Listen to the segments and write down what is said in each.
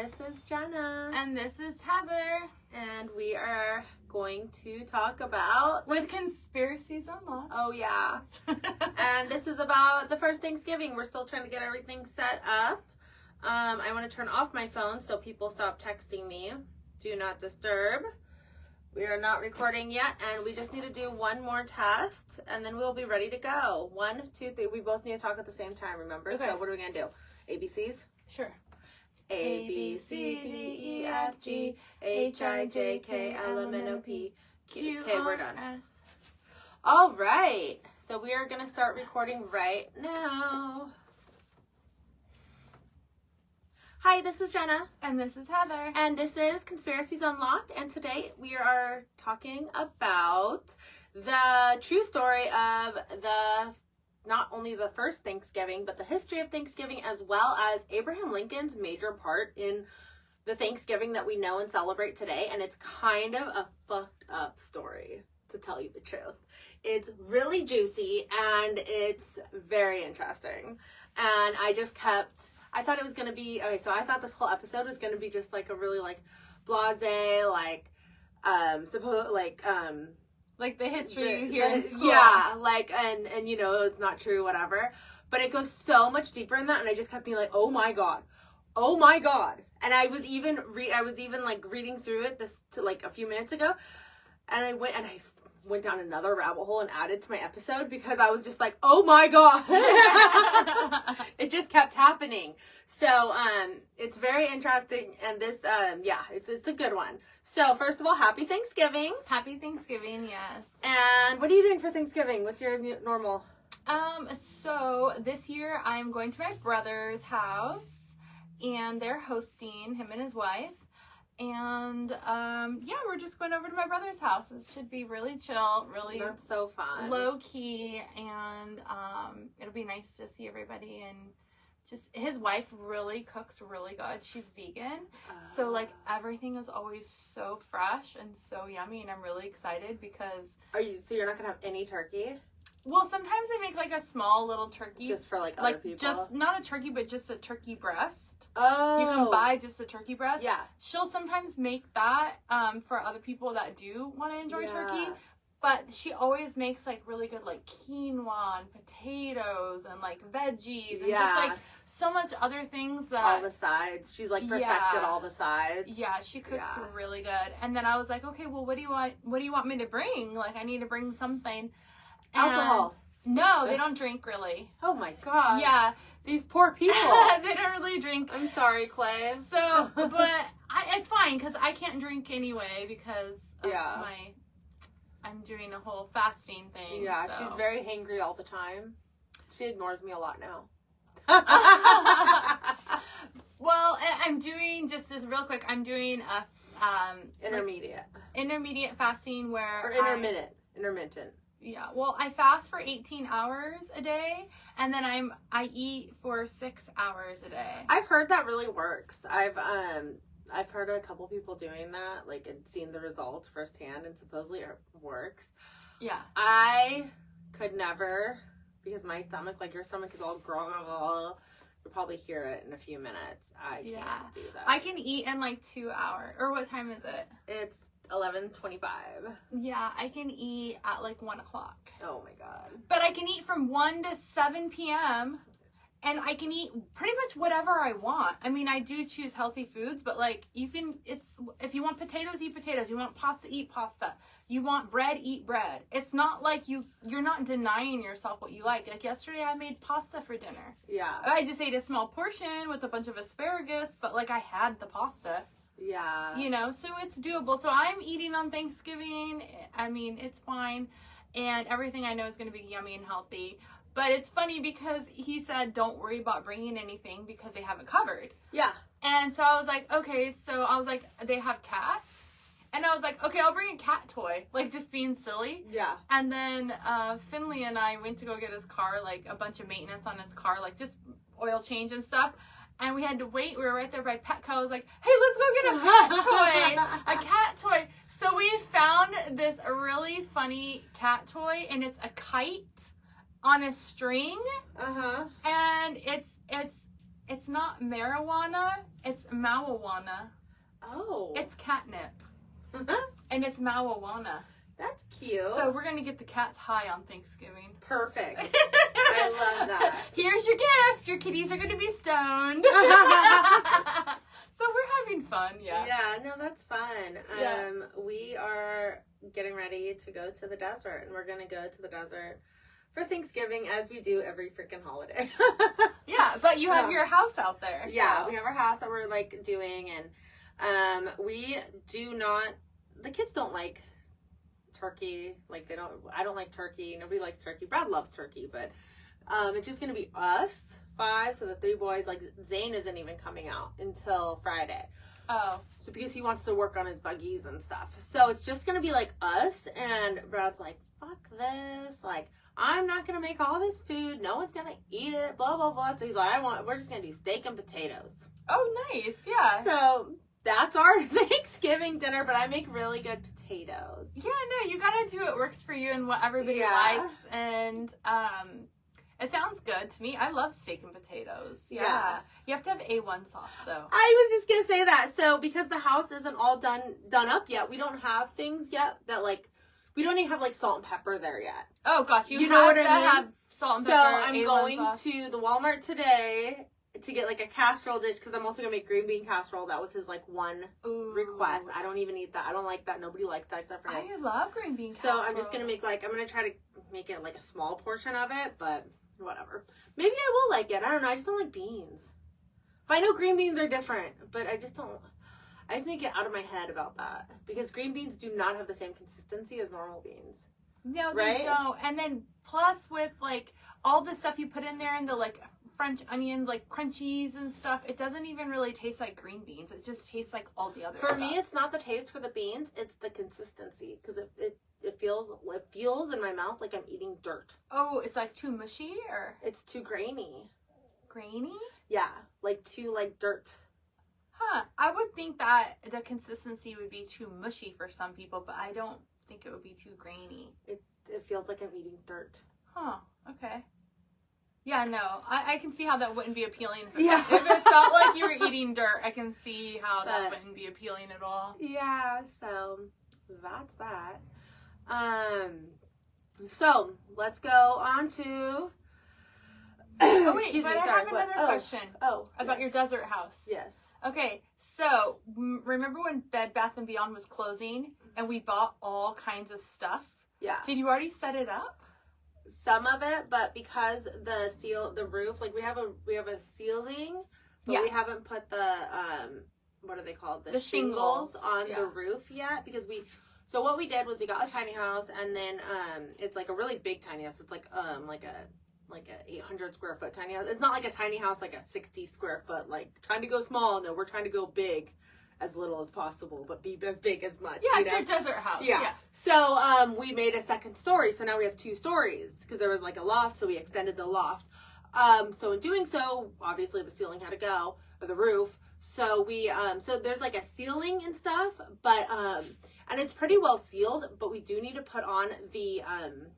This is Jenna. And this is Heather. And we are going to talk about... With Conspiracies Unlocked. Oh, yeah. And this is about the first Thanksgiving. We're still trying to get everything set up. I want to turn off my phone so people stop texting me. Do not disturb. We are not recording yet, and we just need to do one more test, and then we'll be ready to go. 1, 2, 3. We both need to talk at the same time, remember? Okay. So what are we going to do? ABCs? Sure. A, B, C, D, E, F, G, H, I, J, K, L, M, N, O, P, Q. Okay, we're done. All right. So we are going to start recording right now. Hi, this is Jenna. And this is Heather. And this is Conspiracies Unlocked. And today we are talking about the true story of not only the first Thanksgiving, but the history of Thanksgiving, as well as Abraham Lincoln's major part in the Thanksgiving that we know and celebrate today. And it's kind of a fucked up story, to tell you the truth. It's really juicy and it's very interesting. And I thought it was going to be, okay, so I thought this whole episode was going to be just like a really like blasé, like the history you hear in school. Yeah, like, and you know, it's not true, whatever. But it goes so much deeper in that, and I just kept being like, oh my god. And I was even like reading through it like a few minutes ago, and I went down another rabbit hole and added to my episode because I was just like, oh my god. It just kept happening. So, it's very interesting, and this, it's a good one. So, first of all, happy Thanksgiving. Happy Thanksgiving, yes. And what are you doing for Thanksgiving? What's your normal? So this year I'm going to my brother's house, and they're hosting, him and his wife. And, we're just going over to my brother's house. It should be really chill, really That's so fun. Low key, and, it'll be nice to see everybody, and just, his wife really cooks really good. She's vegan. So, like, everything is always so fresh and so yummy, and I'm really excited because... So you're not gonna have any turkey? Well, sometimes I make, like, a small little turkey. Just for, like, other people? Just, not a turkey, but just a turkey breast. Oh. You can buy just a turkey breast. Yeah. She'll sometimes make that for other people that do want to enjoy turkey. But she always makes, like, really good, like, quinoa and potatoes and, like, veggies. And just, like, so much other things that... All the sides. She's, like, perfected all the sides. Yeah, she cooks really good. And then I was like, okay, well, what do you want me to bring? Like, I need to bring something. Alcohol. No, they don't drink, really. Oh, my God. Yeah. These poor people. They don't really drink. I'm sorry, Clay. So, but it's fine, because I can't drink anyway, because of I'm doing a whole fasting thing. Yeah, so. She's very hangry all the time. She ignores me a lot now. Well, I'm doing, just real quick, I'm doing a... intermediate fasting where Or intermittent. Yeah, well, I fast for 18 hours a day, and then I eat for 6 hours a day. I've heard that really works. I've heard a couple people doing that, like, and seen the results firsthand, and supposedly it works. Yeah. I could never, because my stomach, like your stomach, is all groggle. You'll probably hear it in a few minutes. I can't do that. I can eat in like 2 hours. Or what time is it? It's 11:25. Yeah, I can eat at like 1 o'clock. Oh my God. But I can eat from 1 to 7 p.m. And I can eat pretty much whatever I want. I mean, I do choose healthy foods, but like if you want potatoes, eat potatoes. You want pasta, eat pasta. You want bread, eat bread. It's not like you're not denying yourself what you like. Like yesterday I made pasta for dinner. Yeah. I just ate a small portion with a bunch of asparagus, but like I had the pasta. Yeah. You know, so it's doable. So I'm eating on Thanksgiving. I mean, it's fine. And everything I know is going to be yummy and healthy. But it's funny because he said, don't worry about bringing anything because they have it covered. Yeah. And so I was like, okay. So I was like, they have cats? And I was like, okay, I'll bring a cat toy. Like, just being silly. Yeah. And then Finley and I went to go get his car, like a bunch of maintenance on his car, like just oil change and stuff. And we had to wait. We were right there by Petco. I was like, hey, let's go get a cat toy. A cat toy. So we found this really funny cat toy, and it's a kite on a string. Uh-huh. And it's It's not marijuana. It's marijuana. Oh. It's catnip. And it's marijuana. That's cute. So we're going to get the cats high on Thanksgiving. Perfect. I love that. Here's your gift. Your kitties are going to be stoned. So we're having fun, yeah. Yeah, no, that's fun. Yeah. We are getting ready to go to the desert, and we're going to go to the desert for Thanksgiving, as we do every freaking holiday. Yeah, but you have your house out there. Yeah, so. we have our house that we're, like, doing, and we do not, the kids don't like turkey. Like, I don't like turkey. Nobody likes turkey. Brad loves turkey, but it's just going to be us 5, so the 3 boys. Like, Zane isn't even coming out until Friday. Oh. So because he wants to work on his buggies and stuff. So it's just going to be, like, us, and Brad's like, fuck this. Like, I'm not going to make all this food. No one's going to eat it, blah, blah, blah. So he's like, we're just going to do steak and potatoes. Oh, nice. Yeah. So that's our Thanksgiving dinner, but I make really good potatoes. Yeah, no, you gotta do what works for you and what everybody Yeah. likes. And it sounds good to me. I love steak and potatoes. Yeah. You have to have A1 sauce, though. I was just going to say that. So because the house isn't all done up yet, we don't have things yet that, like, we don't even have, like, salt and pepper there yet. Oh, gosh. You know what have I to mean? have salt and So pepper, I'm A1 going sauce. to the Walmart today to get, like, a casserole dish, because I'm also going to make green bean casserole. That was his, like, one Ooh. request. I don't even eat that. I don't like that. Nobody likes that except for him. I love green bean So casserole. I'm just going to make, like, I'm going to try to make it, like, a small portion of it, but whatever. Maybe I will like it. I don't know. I just don't like beans. But I know green beans are different, but I just need to get out of my head about that, because green beans do not have the same consistency as normal beans. No, they right? don't. And then plus with, like, all the stuff you put in there and the, like, French onions, like crunchies and stuff, it doesn't even really taste like green beans. It just tastes like all the other For stuff. me, it's not the taste for the beans, it's the consistency, because it feels in my mouth like I'm eating dirt. Oh, it's like too mushy or It's too grainy. grainy? Yeah, like too, like, dirt. Huh. I would think that the consistency would be too mushy for some people, but I don't think it would be too grainy. It feels like I'm eating dirt. Huh. Okay. Yeah, no. I can see how that wouldn't be appealing. Yeah. If it felt like you were eating dirt, I can see how that But- wouldn't be appealing at all. Yeah, so that's that. So let's go on to. Oh, wait, Excuse but me, I sorry, have what? another question about yes. your desert house. Yes. Okay, so remember when Bed Bath & Beyond was closing and we bought all kinds of stuff? Yeah. Did you already set it up? Some of it, but because the roof, like we have a ceiling, but Yeah. we haven't put the what are they called? The shingles. on Yeah. the roof yet, because so what we did was we got a tiny house, and then it's like a really big tiny house. It's like a 800 square foot tiny house. It's not like a tiny house, like a 60 square foot, like trying to go small. No, we're trying to go big, as little as possible, but be as big as much. Yeah, you it's know? your desert house. Yeah. So we made a second story. So now we have 2 stories, because there was like a loft, so we extended the loft. So in doing so, obviously the ceiling had to go, or the roof. So we so there's like a ceiling and stuff, but and it's pretty well sealed, but we do need to put on the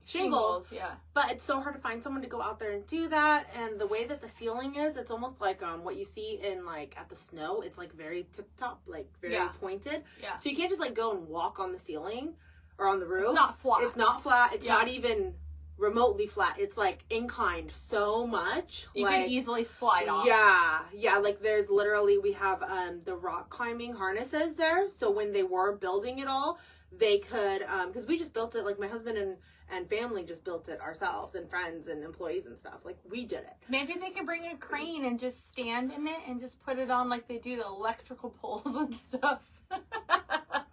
shingles. Yeah. But it's so hard to find someone to go out there and do that. And the way that the ceiling is, it's almost like what you see in, like, at the snow. It's like very tip top, like very pointed. Yeah. So you can't just like go and walk on the ceiling or on the roof. It's not flat. It's not flat. It's not even remotely flat. It's like inclined so much. You like, can easily slide off. Yeah. Like there's literally, we have the rock climbing harnesses there. So when they were building it all, they could, because we just built it, like my husband and family just built it ourselves, and friends and employees and stuff. Like, we did it. Maybe they can bring a crane and just stand in it and just put it on like they do the electrical poles and stuff.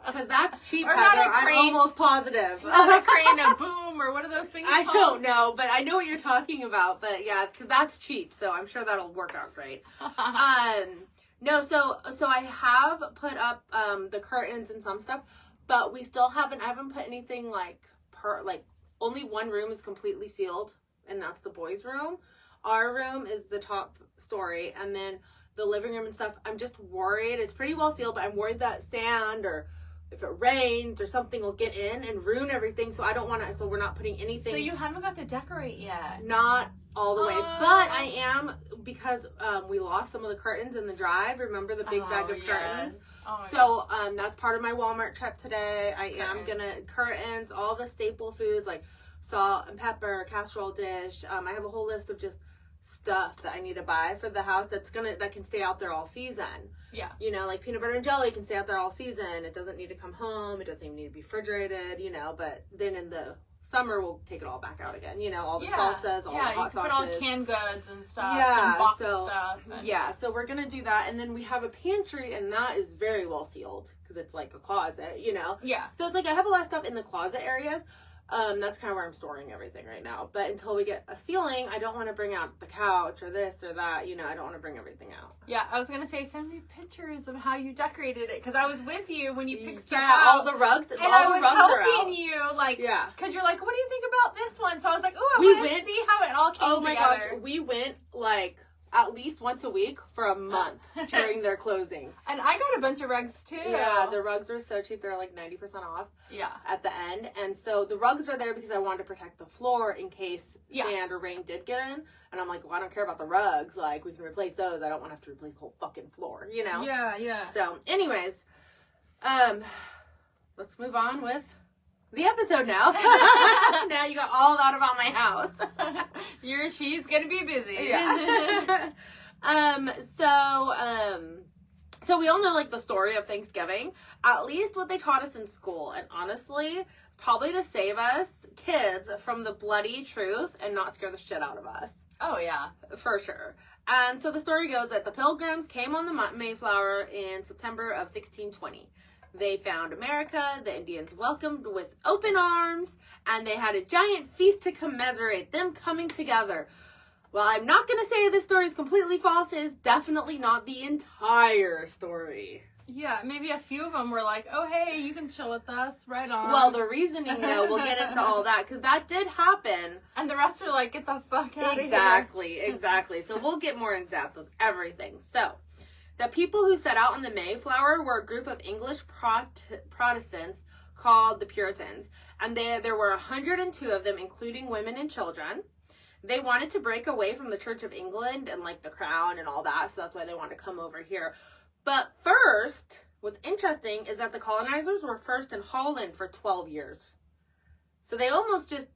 Because that's cheap, Or not Heather. a crane. I'm almost positive. Not a crane, a boom, or what are those things I called? don't know, but I know what you're talking about. But yeah, because that's cheap, so I'm sure that'll work out great. No, so I have put up the curtains and some stuff, but we still haven't. I haven't put anything like only one room is completely sealed, and that's the boys' room. Our room is the top story, and then the living room and stuff. I'm just worried. It's pretty well sealed, but I'm worried that sand or if it rains or something will get in and ruin everything. So I don't want to. So we're not putting anything. So you haven't got to decorate yet. Not all the way, but I am because we lost some of the curtains in the drive. Remember the big bag of curtains? Oh my So that's part of my Walmart trip today. I am Curtains. gonna curtains, all the staple foods like salt and pepper, casserole dish. I have a whole list of just stuff that I need to buy for the house that can stay out there all season. Yeah. You know, like peanut butter and jelly can stay out there all season. It doesn't need to come home. It doesn't even need to be refrigerated, you know, but then in the summer we'll take it all back out again, you know, all the salsas, all the hot you can sauces. put all canned goods and stuff, Yeah, and box so- stuff. And... Yeah, so we're gonna do that, and then we have a pantry, and that is very well sealed because it's like a closet, you know. Yeah. So it's like I have a lot of stuff in the closet areas. That's kind of where I'm storing everything right now. But until we get a ceiling, I don't want to bring out the couch or this or that. You know, I don't want to bring everything out. Yeah, I was gonna say, send me pictures of how you decorated it, because I was with you when you picked stuff Yeah, out. all the rugs. And all I the was rugs are out. helping you, like, Yeah. because you're like, what do you think about this one? So I was like, oh, I We want to went- see how it all came Oh my together. gosh, we went like at least once a week for a month during their closing. And I got a bunch of rugs too. Yeah, the rugs were so cheap. They're like 90% off Yeah. at the end. And so the rugs are there because I wanted to protect the floor in case Yeah. sand or rain did get in. And I'm like, well, I don't care about the rugs. Like, we can replace those. I don't want to have to replace the whole fucking floor, you know? Yeah. So, anyways, let's move on with the episode now. Now you got all that about my house. She's gonna be busy. Yeah. So we all know like the story of Thanksgiving, at least what they taught us in school. And honestly, probably to save us kids from the bloody truth and not scare the shit out of us. Oh yeah. For sure. And so the story goes that the Pilgrims came on the Mayflower in September of 1620. They found America, the Indians welcomed with open arms, and they had a giant feast to commemorate them coming together. Well, I'm not going to say this story is completely false. It is definitely not the entire story. Yeah, maybe a few of them were like, oh, hey, you can chill with us, right on. Well, the reasoning, though, we'll get into all that, because that did happen. And the rest are like, get the fuck out of here. Exactly. So we'll get more in depth with everything. So, the people who set out on the Mayflower were a group of English Protestants called the Puritans. And there were 102 of them, including women and children. They wanted to break away from the Church of England and like the crown and all that. So that's why they wanted to come over here. But first, what's interesting is that the colonizers were first in Holland for 12 years. So they almost just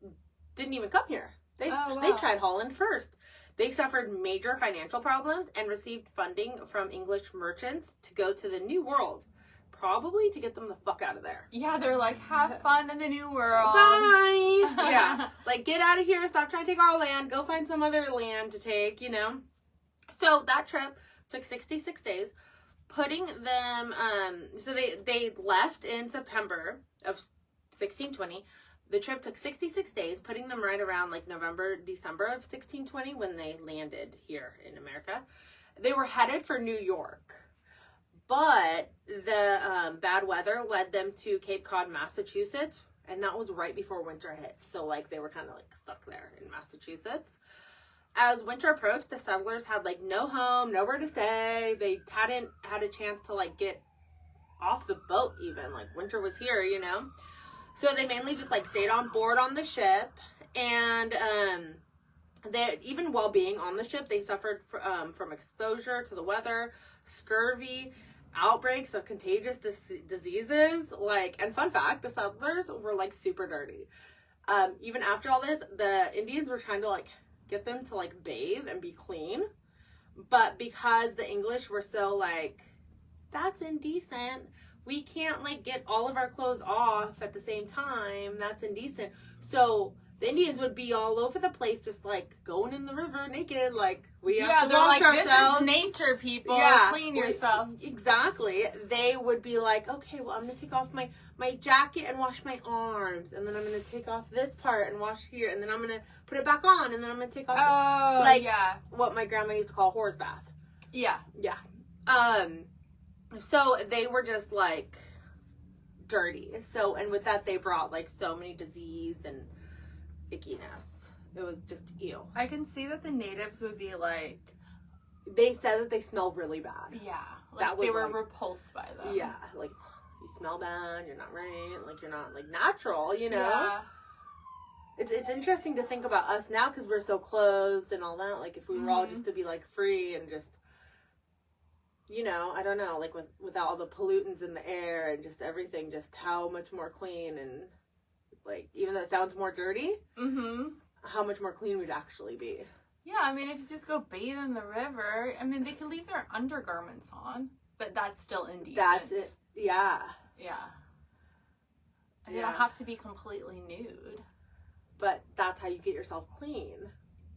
didn't even come here. They tried Holland first. They suffered major financial problems and received funding from English merchants to go to the New World. Probably to get them the fuck out of there. Yeah, they're like, have fun in the New World. Bye! Yeah. Like, get out of here. Stop trying to take our land. Go find some other land to take, you know? So that trip took 66 days. Putting them, so they left in September of 1620. The trip took 66 days, putting them right around like November, December of 1620 when they landed here in America. They were headed for New York, but the bad weather led them to Cape Cod, Massachusetts, and that was right before winter hit. So like they were kind of like stuck there in Massachusetts. As winter approached, the settlers had like no home, nowhere to stay. They hadn't had a chance to like get off the boat even. Like winter was here, you know? So they mainly just like stayed on board on the ship, and they, even while being on the ship, they suffered from exposure to the weather, scurvy, outbreaks of contagious diseases. Like, and fun fact, the settlers were like super dirty. Even after all this, the Indians were trying to like get them to like bathe and be clean, but because the English were so like, that's indecent. We can't like get all of our clothes off at the same time. That's indecent. So the Indians would be all over the place, just like going in the river naked. Like, we have to wash ourselves. This is nature, people. Clean yourself. Exactly. They would be like, okay, well, I'm going to take off my jacket and wash my arms. And then I'm going to take off this part and wash here. And then I'm going to put it back on. And then I'm going to take off what my grandma used to call horse bath. Yeah. Yeah. So they were just like dirty. So, and with that, they brought like so many disease and ickiness. It was just ew. I can see that the natives would be like, they said that they smelled really bad. yeah, like they were like, repulsed by them. Yeah, like, you smell bad, you're not right, like you're not like natural, you know? It's interesting to think about us now because we're so clothed and all that. Like, if we were all just to be, like, free and just, you know, I don't know, like, without all the pollutants in the air and just everything, just how much more clean and, like, even though it sounds more dirty, how much more clean we'd actually be. Yeah, I mean, if you just go bathe in the river, I mean, they can leave their undergarments on, but that's still indecent. That's it. Yeah. Yeah. And you don't have to be completely nude. But that's how you get yourself clean.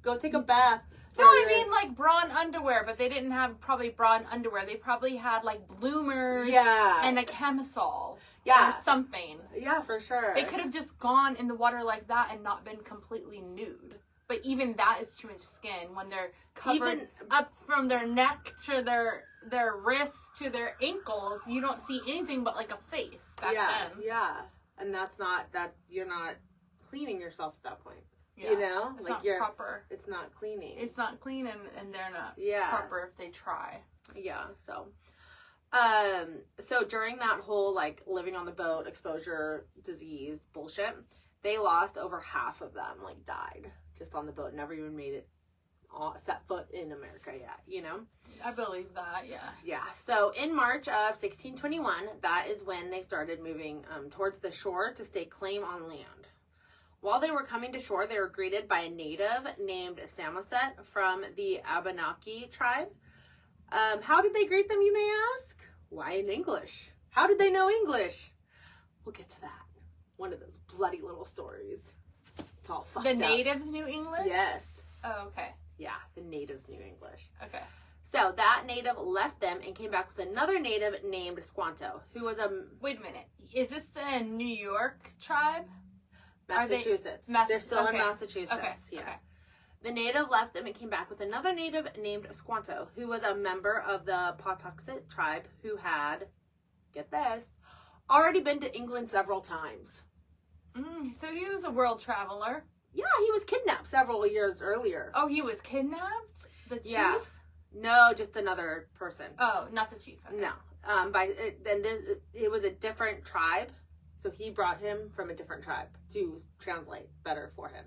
Go take a bath. No, I mean, like, bra and underwear, but they didn't have probably bra and underwear. They probably had, like, bloomers and a camisole or something. Yeah, for sure. They could have just gone in the water like that and not been completely nude. But even that is too much skin when they're covered up from their neck to their wrists to their ankles. You don't see anything but, like, a face back then. Yeah, and that's not, that you're not cleaning yourself at that point. Yeah. You know? It's like not proper. It's not cleaning. It's not clean and they're not proper if they try. Yeah, so. So during that whole, like, living on the boat, exposure, disease, bullshit, they lost over half of them, like, died just on the boat. Never even made it, set foot in America yet, you know? I believe that, yeah. Yeah, so in March of 1621, that is when they started moving towards the shore to stake claim on land. While they were coming to shore, they were greeted by a native named Samoset from the Abenaki tribe. How did they greet them, you may ask? Why in English? How did they know English? We'll get to that. One of those bloody little stories. It's all fucked up. The natives knew English? Yes. Oh, okay. Yeah, the natives knew English. Okay. So that native left them and came back with another native named Squanto, who was a... Wait a minute. Is this the New York tribe? Massachusetts. They're still in Massachusetts. Okay. Yeah. Okay. The native left them and came back with another native named Squanto, who was a member of the Pawtuxet tribe who had, get this, already been to England several times. So he was a world traveler. Yeah, he was kidnapped several years earlier. Oh, he was kidnapped? The chief? Yeah. No, just another person. Oh, not the chief. Okay. No. It was a different tribe. So he brought him from a different tribe to translate better for him.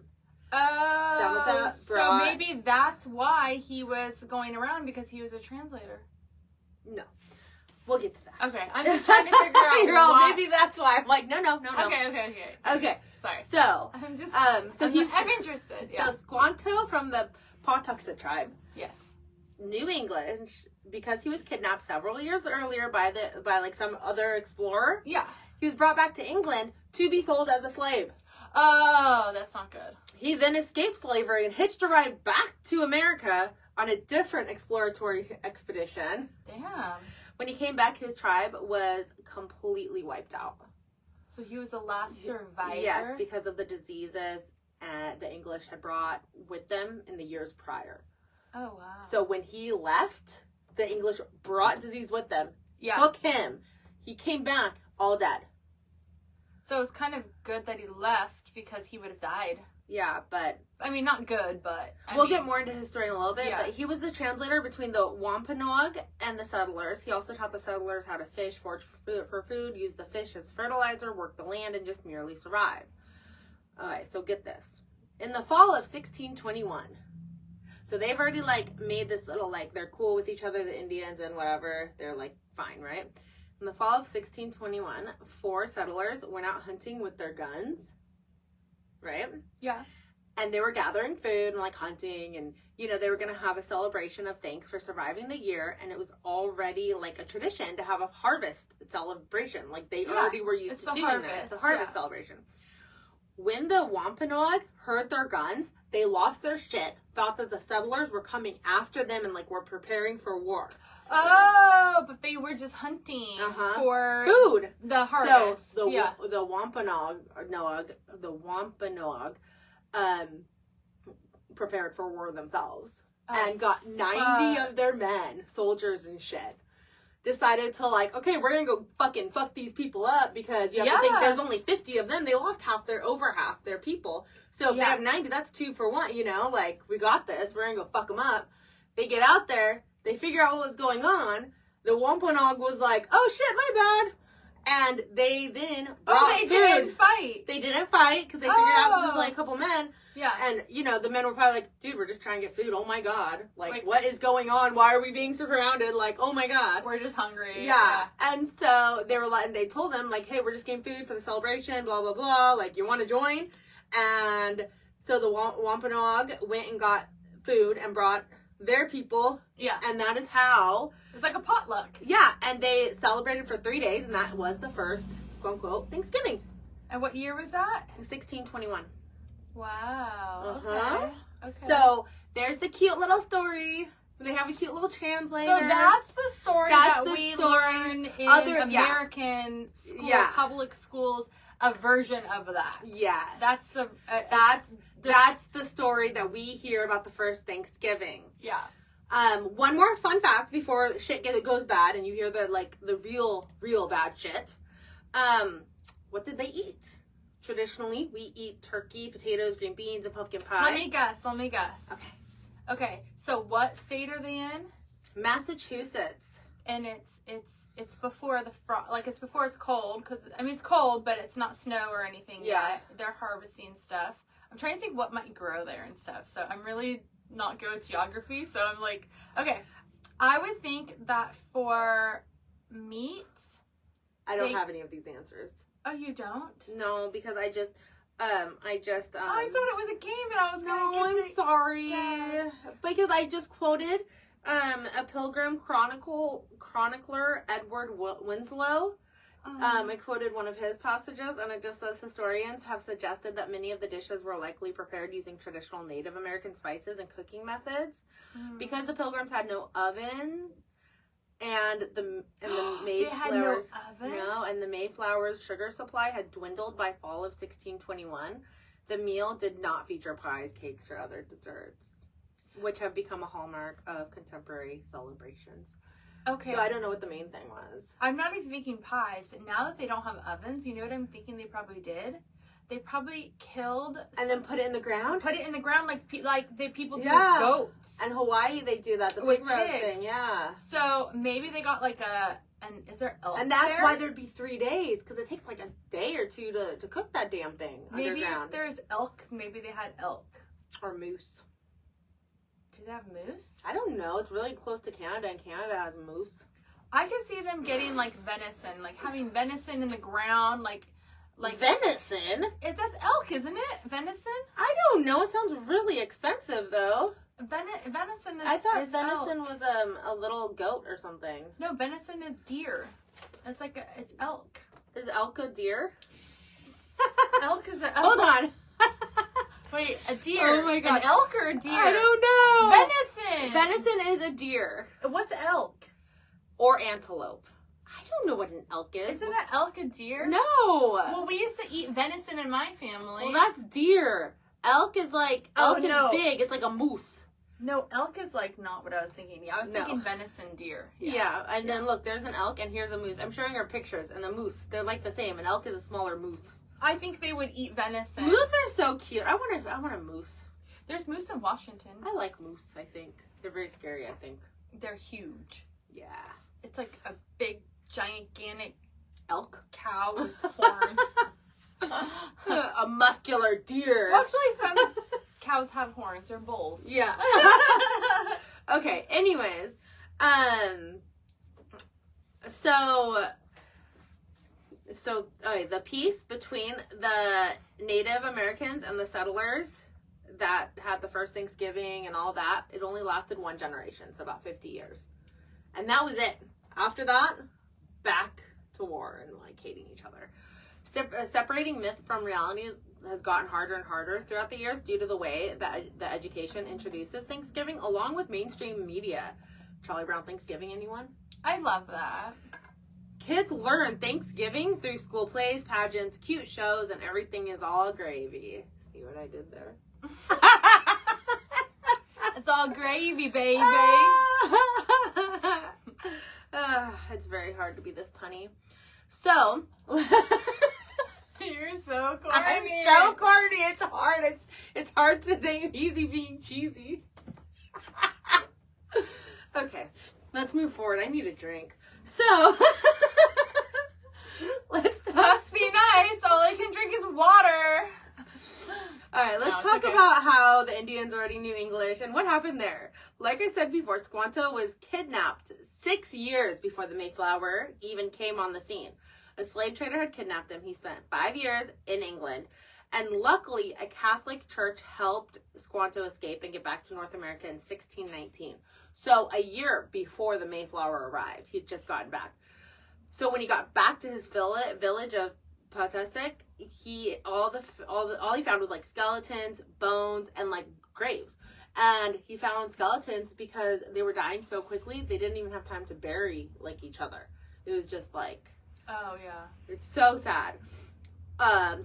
Oh, so maybe that's why he was going around, because he was a translator. No. We'll get to that. Okay, I'm just trying to figure out why. Maybe that's why. I'm like, no. Okay. Sorry. So, I'm just, I'm interested. Yeah. So Squanto from the Pawtuxet tribe. Yes. Knew English because he was kidnapped several years earlier by like some other explorer. Yeah. He was brought back to England to be sold as a slave. Oh, that's not good. He then escaped slavery and hitched a ride back to America on a different exploratory expedition. Damn. When he came back, his tribe was completely wiped out. So he was the last survivor? Yes, because of the diseases the English had brought with them in the years prior. Oh, wow. So when he left, the English brought disease with them, took him, he came back, all dead. So it's kind of good that he left, because he would have died. Yeah, but... I mean, not good, but... We'll get more into his story in a little bit, but he was the translator between the Wampanoag and the settlers. He also taught the settlers how to fish, forage for food, use the fish as fertilizer, work the land, and just merely survive. Alright, so get this. In the fall of 1621, so they've already, like, made this little, like, they're cool with each other, the Indians and whatever. They're, like, fine, right? In the fall of 1621, 4 settlers went out hunting with their guns, right? Yeah. And they were gathering food and, like, hunting, and, you know, they were going to have a celebration of thanks for surviving the year, and it was already, like, a tradition to have a harvest celebration. Like, they already were used to doing that. It's a harvest celebration. When the Wampanoag heard their guns, they lost their shit, thought that the settlers were coming after them and, like, were preparing for war. Oh, but they were just hunting for food. The harvest. So the Wampanoag prepared for war themselves and got 90 of their men, soldiers and shit, decided to, like, okay, we're gonna go fucking fuck these people up, because you have to think there's only 50 of them. They lost over half their people. So if they have 90, that's 2 for 1, you know? Like, we got this. We're gonna go fuck them up. They get out there. They figure out what was going on. The Wampanoag was like, oh shit, my bad. And they then brought food. Didn't fight. They didn't fight because they figured out it was like a couple men. Yeah. And, you know, the men were probably like, dude, we're just trying to get food. Oh, my God. Like, what is going on? Why are we being surrounded? Like, oh, my God. We're just hungry. Yeah. And so they were like, and they told them, like, hey, we're just getting food for the celebration, blah, blah, blah. Like, you want to join? And so the Wampanoag went and got food and brought their people. Yeah. And that is how. It's like a potluck. Yeah. And they celebrated for 3 days, and that was the first, quote, unquote, Thanksgiving. And what year was that? 1621. Wow. Uh-huh. Okay. So there's the cute little story. They have a cute little translator. So that's the story That's that the we story. learn in American school, Yeah. public schools, a version of that. Yeah. That's the that's the story that we hear about the first Thanksgiving. Yeah. One more fun fact before shit goes bad and you hear the real bad shit. What did they eat? Traditionally, we eat turkey, potatoes, green beans, and pumpkin pie. Let me guess. Okay. So what state are they in? Massachusetts. And it's before the it's before it's cold, because I mean it's cold, but it's not snow or anything yet. They're harvesting stuff. I'm trying to think what might grow there and stuff. So I'm really not good with geography. So I'm like, okay, I would think that for meat. I don't have any of these answers. Oh, you don't? No, because I thought it was a game, and I was gonna. No, I'm sorry. Yes. Because I just quoted a Pilgrim chronicler, Edward Winslow. I quoted one of his passages, and it just says historians have suggested that many of the dishes were likely prepared using traditional Native American spices and cooking methods, because the Pilgrims had no oven. And the Mayflower's and the Mayflower's sugar supply had dwindled by fall of 1621. The meal did not feature pies, cakes, or other desserts, which have become a hallmark of contemporary celebrations. Okay. So I don't know what the main thing was. I'm not even thinking pies, but now that they don't have ovens, you know what I'm thinking they probably did? They probably killed and then put it in the ground. Put it in the ground like people do with goats. And Hawaii, they do that. The with pig roast pigs. thing, yeah. So maybe they got is there elk? And that's there? why there'd be 3 days, because it takes like a day or two to cook that damn thing maybe underground. If there's elk, maybe they had elk or moose. Do they have moose? I don't know. It's really close to Canada, and Canada has moose. I could see them getting venison, having venison in the ground, like venison? That's elk, isn't it? Venison? I don't know. It sounds really expensive, though. Venison is. I thought is venison elk. was a little goat or something. No, venison is deer. It's elk. Is elk a deer? Elk is a elk. Hold on. Wait, a deer. Oh my God. An elk or a deer? I don't know. Venison. Venison is a deer. What's elk? Or antelope. I don't know what an elk is. Isn't an elk a deer? No. Well, we used to eat venison in my family. Well, that's deer. Elk is is big. It's like a moose. No, elk is not what I was thinking. Yeah, I was thinking venison deer. Yeah, and then look, there's an elk and here's a moose. I'm showing her pictures, and the moose, they're like the same. An elk is a smaller moose. I think they would eat venison. Moose are so cute. I want a moose. There's moose in Washington. I like moose, I think. They're very scary, I think. They're huge. Yeah. It's like a big, gigantic elk cow with horns. A muscular deer. Well, actually, some cows have horns. They're bulls. Yeah. Okay, anyways. So the peace between the Native Americans and the settlers that had the first Thanksgiving and all that, it only lasted one generation, so about 50 years. And that was it. After that, back to war and hating each other. Separating myth from reality has gotten harder and harder throughout the years due to the way that the education introduces Thanksgiving along with mainstream media. Charlie Brown Thanksgiving, anyone? I love that. Kids learn Thanksgiving through school plays, pageants, cute shows, and everything is all gravy. See what I did there? It's all gravy, baby. It's very hard to be this punny. So, you're so corny. I'm so corny. It's hard. It's hard to think easy being cheesy. Okay, let's move forward. I need a drink. So, water. All right, let's No, it's talk okay. about how the Indians already knew English and what happened there. Like I said before, Squanto was kidnapped 6 years before the Mayflower even came on the scene. A slave trader had kidnapped him. He spent 5 years in England. And luckily, a Catholic church helped Squanto escape and get back to North America in 1619. So a year before the Mayflower arrived. He had just gotten back. So when he got back to his village of Pawtucket, all he found was like skeletons, bones, and like graves. And he found skeletons because they were dying so quickly they didn't even have time to bury like each other. It was just like, Oh yeah. it's so sad.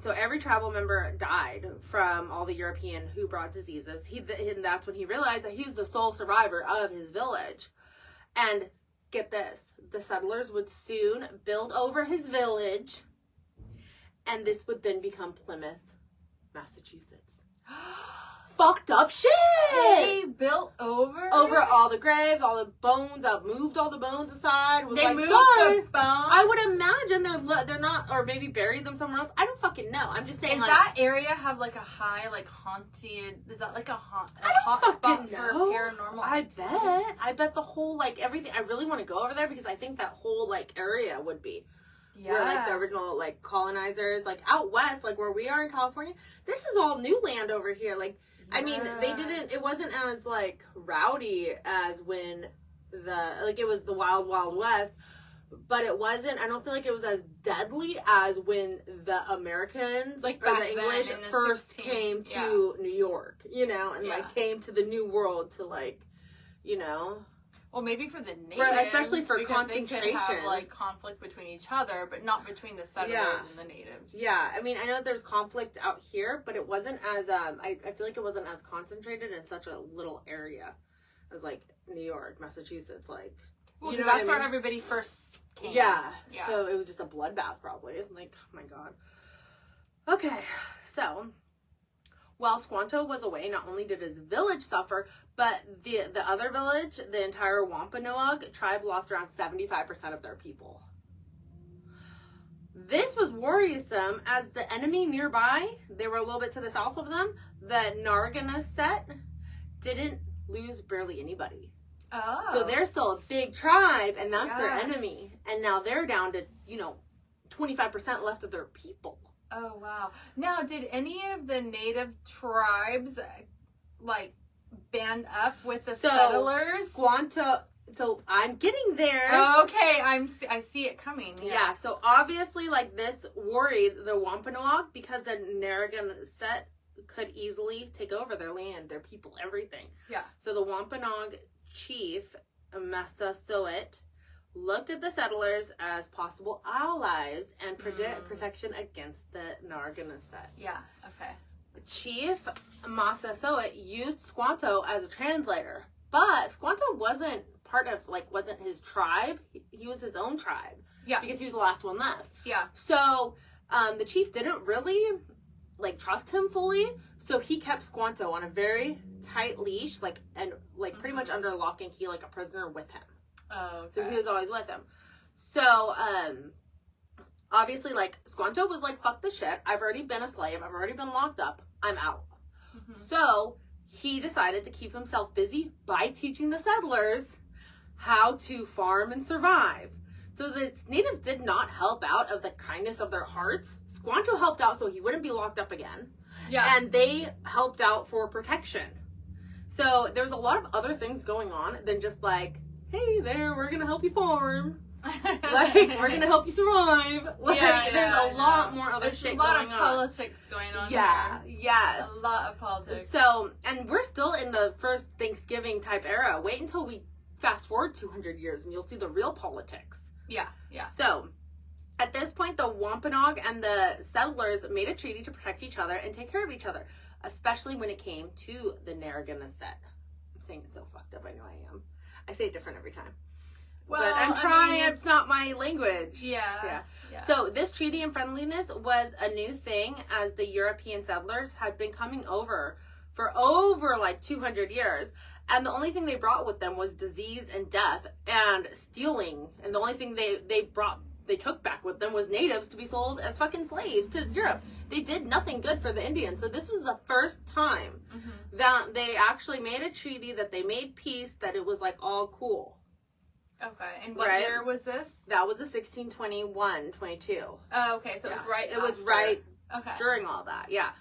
So every tribal member died from all the European who brought diseases. And that's when he realized that he's the sole survivor of his village. And get this, the settlers would soon build over his village. And this would then become Plymouth, Massachusetts. Fucked up shit! They built over all the graves, all the bones, moved all the bones aside. Was They like, moved sorry. the bones. I would imagine they're not, or maybe buried them somewhere else. I don't fucking know. I'm just saying, Does like, that area have like a high, like haunted? Is that like a hot spot fucking for know. paranormal? I bet the whole, like, everything. I really want to go over there because I think that whole, like, area would be where, like, the original, like, colonizers, like, out west, like, where we are in California. This is all new land over here. Like, I mean, it wasn't as, like, rowdy as when it was the Wild Wild West, but it wasn't, I don't feel like it was as deadly as when the Americans, Like, or back the then English in the first 16 came to New York, and, Yeah. like, came to the New World to, like, Well, maybe for the natives, especially for because they could concentration. have, like, conflict between each other, but not between the settlers and the natives. Yeah, I mean, I know there's conflict out here, but it wasn't as, I feel like it wasn't as concentrated in such a little area as, like, New York, Massachusetts, like, Well, you know that's what I where mean? everybody first came. Yeah, so it was just a bloodbath, probably. Like, oh my god. Okay, so while Squanto was away, not only did his village suffer, but the other village, the entire Wampanoag tribe, lost around 75% of their people. This was worrisome as the enemy nearby, they were a little bit to the south of them, the Narragansett, didn't lose barely anybody. Oh. So they're still a big tribe, and that's their Yeah. enemy. And now they're down to, 25% left of their people. Oh, wow. Now, did any of the native tribes, like, band up with the settlers? Squanto, so I'm getting there. Okay, I see it coming. Yeah, so obviously, like, this worried the Wampanoag because the Narragansett could easily take over their land, their people, everything. Yeah. So the Wampanoag chief, Massasoit, looked at the settlers as possible allies and protection against the Narragansett. Yeah, okay. Chief Massasoit used Squanto as a translator, but Squanto wasn't wasn't his tribe. He was his own tribe. Yeah. Because he was the last one left. Yeah. So the chief didn't really trust him fully, so he kept Squanto on a very tight leash, pretty much under lock and key, like a prisoner with him. Oh, okay. So he was always with him. So obviously, Squanto was like, fuck the shit. I've already been a slave. I've already been locked up. I'm out. Mm-hmm. So he decided to keep himself busy by teaching the settlers how to farm and survive. So the natives did not help out of the kindness of their hearts. Squanto helped out so he wouldn't be locked up again. Yeah. And they helped out for protection. So there was a lot of other things going on than just hey there, we're going to help you farm. We're going to help you survive. There's a lot more other shit going on. There's a lot of politics going on. Yeah, here. yes. A lot of politics. So, and we're still in the first Thanksgiving type era. Wait until we fast forward 200 years and you'll see the real politics. Yeah, yeah. So, at this point, the Wampanoag and the settlers made a treaty to protect each other and take care of each other, especially when it came to the Narragansett. I'm saying it so fucked up, I know I am. I say it different every time. Well, but I'm trying, it's not my language. Yeah. So this treaty and friendliness was a new thing as the European settlers had been coming over for over 200 years. And the only thing they brought with them was disease and death and stealing. And the only thing they brought they took back with them was natives to be sold as fucking slaves to Europe. They did nothing good for the Indians. So this was the first time that they actually made a treaty, that they made peace, that it was like all cool. Okay, and what year was this? That was the 1621-22. Oh, okay, so it was right. It was right during all that, yeah.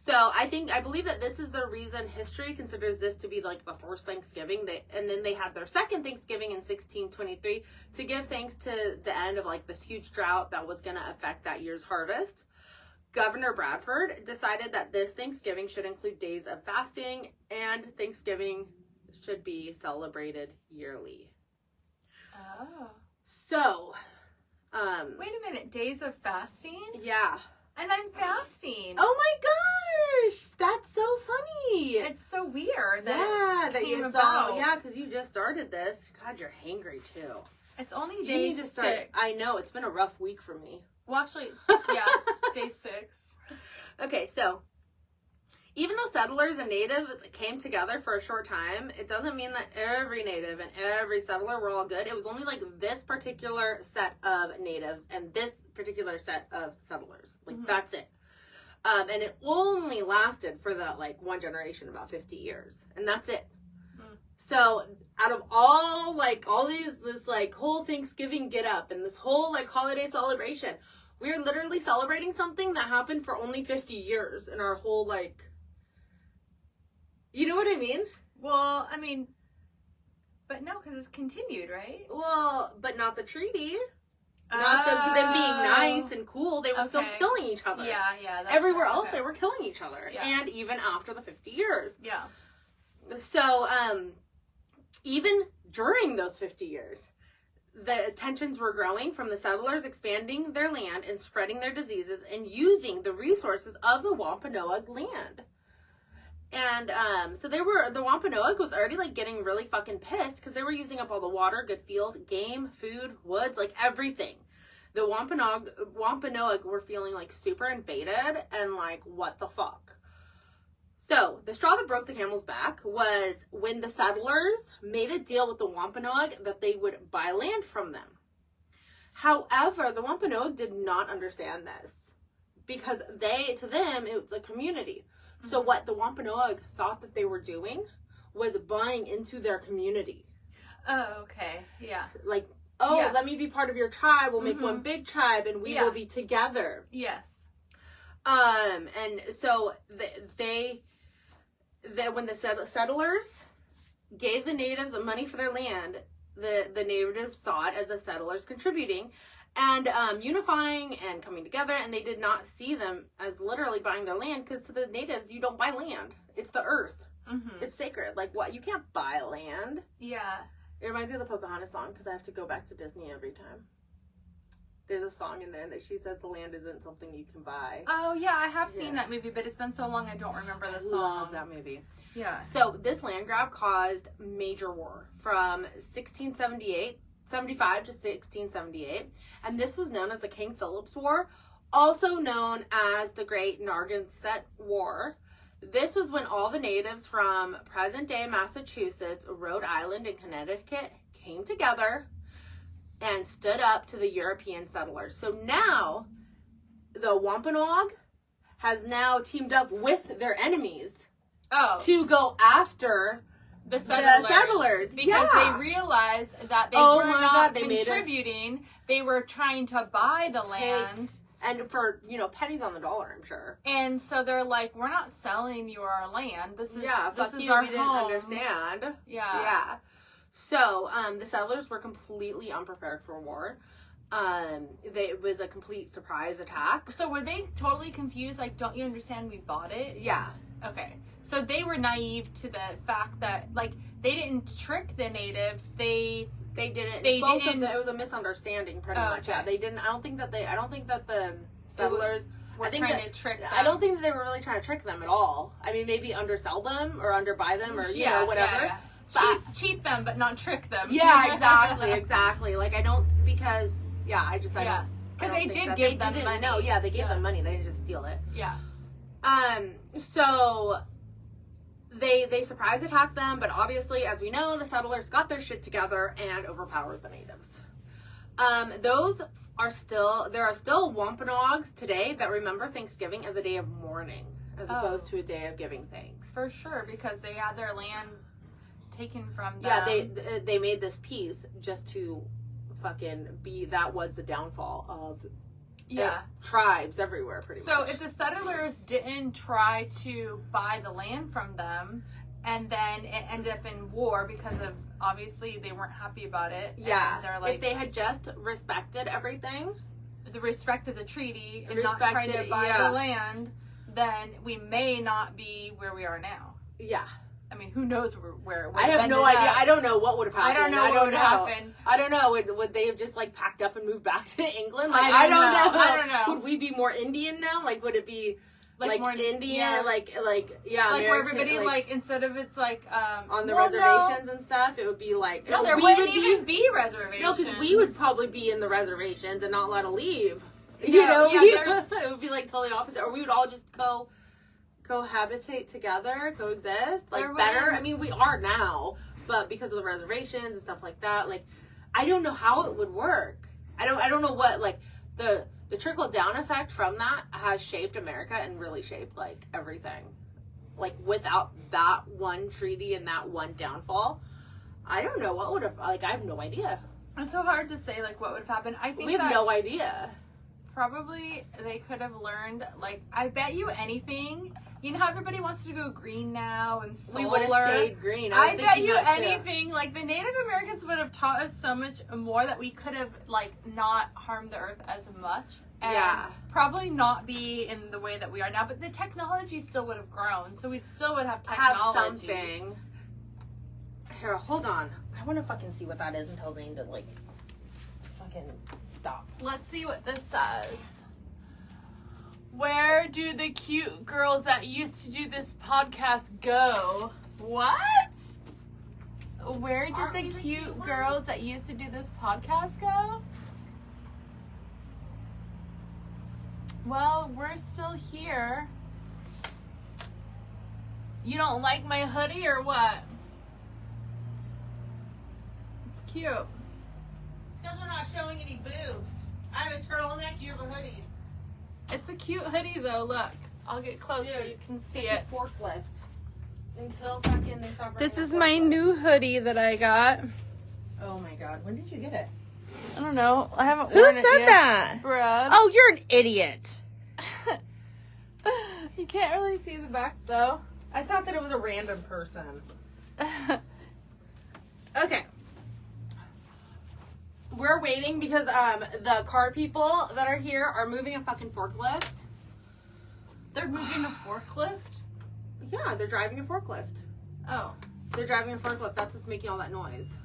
So I believe that this is the reason history considers this to be like the first Thanksgiving. And then they had their second Thanksgiving in 1623 to give thanks to the end of like this huge drought that was going to affect that year's harvest. Governor Bradford decided that this Thanksgiving should include days of fasting, and Thanksgiving should be celebrated yearly. Oh. So, wait a minute, days of fasting? Yeah. And I'm fasting. Oh my gosh, that's so funny. It's so weird that it came it's about. all, yeah, because you just started this. God, you're hangry too. It's only day 6. I know, it's been a rough week for me. Well, actually, yeah, day 6. Okay, so even though settlers and natives came together for a short time, it doesn't mean that every native and every settler were all good. It was only like this particular set of natives and this particular set of settlers. Like, that's it. And it only lasted for the like one generation, about 50 years. And that's it. So out of all this like whole Thanksgiving get up and this whole like holiday celebration, we're literally celebrating something that happened for only 50 years in our whole like, you know what I mean? Well, I mean, but no, because it's continued, right? Well, but not the treaty. Not them being nice and cool. They were still killing each other. Yeah. Everywhere else, they were killing each other. Yeah. And even after the 50 years. Yeah. So, even during those 50 years, the tensions were growing from the settlers expanding their land and spreading their diseases and using the resources of the Wampanoag land. And so the Wampanoag was already like getting really fucking pissed because they were using up all the water, good field, game, food, woods, like everything. The Wampanoag were feeling like super invaded and like, what the fuck? So the straw that broke the camel's back was when the settlers made a deal with the Wampanoag that they would buy land from them. However, the Wampanoag did not understand this because to them, it was a community. So what the Wampanoag thought that they were doing was buying into their community. Oh, okay. Yeah. Like, let me be part of your tribe. We'll make one big tribe and we will be together. Yes. And so when the settlers gave the natives the money for their land, the natives saw it as the settlers contributing and unifying and coming together, and they did not see them as literally buying their land, because to the natives, you don't buy land. It's the earth. It's sacred. Like, what? You can't buy land. Yeah. It reminds me of the Pocahontas song, because I have to go back to Disney every time. There's a song in there that she says the land isn't something you can buy. Oh, yeah, I have seen that movie, but it's been so long I don't remember the song. I love that movie. Yeah. So, this land grab caused major war from 1675 to 1678, and this was known as the King Philip's War, also known as the Great Narragansett War. This was when all the natives from present-day Massachusetts, Rhode Island, and Connecticut came together and stood up to the European settlers. So now, the Wampanoag has now teamed up with their enemies to go after the settlers. Because they realized that they were not contributing. They were trying to buy the land. And for, pennies on the dollar, I'm sure. And so they're like, we're not selling you our land. This is our we home. Didn't understand. Yeah. So, the settlers were completely unprepared for war. It was a complete surprise attack. So were they totally confused? Like, don't you understand we bought it? Yeah. Okay. So they were naive to the fact that, like, they didn't trick the natives. They didn't. It was a misunderstanding, pretty much. Okay. Yeah, they didn't. I don't think that the settlers were trying to trick them. I don't think that they were really trying to trick them at all. I mean, maybe undersell them or underbuy them or whatever. Yeah. Cheat them, but not trick them. Yeah, exactly. Like, I don't, because I don't. Because they did give them money. No, yeah, they gave them money. They didn't just steal it. Yeah. So they surprise attacked them, but obviously, as we know, the settlers got their shit together and overpowered the natives. Those there are still Wampanoags today that remember Thanksgiving as a day of mourning as opposed to a day of giving thanks. For sure, because they had their land taken from them. Yeah, they made this peace just to fucking that was the downfall of tribes everywhere, pretty much. So if the settlers didn't try to buy the land from them, and then it ended up in war because of, obviously, they weren't happy about it. Yeah. And they're like, if they had just respected everything, the respect of the treaty, and not tried to buy the land, then we may not be where we are now. Yeah. I mean, who knows where I have no idea. I don't know what would have happened. I don't know what would happen. I don't know. Would they have just like packed up and moved back to England? Like I don't know. Would we be more Indian now? Like would it be like more Indian? yeah. Like American, where everybody like instead of it's like on the reservations and stuff, it would be like no, there wouldn't even be reservations. No, because we would probably be in the reservations and not allowed to leave. Yeah, it would be like totally opposite, or we would all just cohabitate together, coexist, like better. I mean, we are now, but because of the reservations and stuff like that, like I don't know how it would work. I don't know what like the trickle down effect from that has shaped America and really shaped like everything. Like without that one treaty and that one downfall, I don't know what would have like I have no idea. It's so hard to say like what would have happened. I think we have no idea. Probably they could have learned, like, I bet you anything. You know how everybody wants to go green now and solar? We would have stayed green. I bet you anything, like, the Native Americans would have taught us so much more that we could have, like, not harmed the earth as much. And probably not be in the way that we are now. But the technology still would have grown. So we still would have technology. Have something. Here, hold on. I want to fucking see what that is and tell Zane to, like, fucking... Stop. Let's see what this says. Where do the cute girls that used to do this podcast go? What? Where did the cute girls that used to do this podcast go? Well, we're still here. You don't like my hoodie or what? It's cute. Because we're not showing any boobs. I have a turtleneck, you have a hoodie. It's a cute hoodie though, look. I'll get close so you can see it. A forklift. Until fucking they stop. This is my new hoodie that I got. Oh my god, when did you get it? I don't know. I haven't Who worn it said yet. that? Brad. Oh, you're an idiot. You can't really see the back though. I thought that it was a random person. Okay. We're waiting because the car people that are here are moving a fucking forklift. They're moving a forklift? Yeah, they're driving a forklift. Oh. They're driving a forklift. That's what's making all that noise.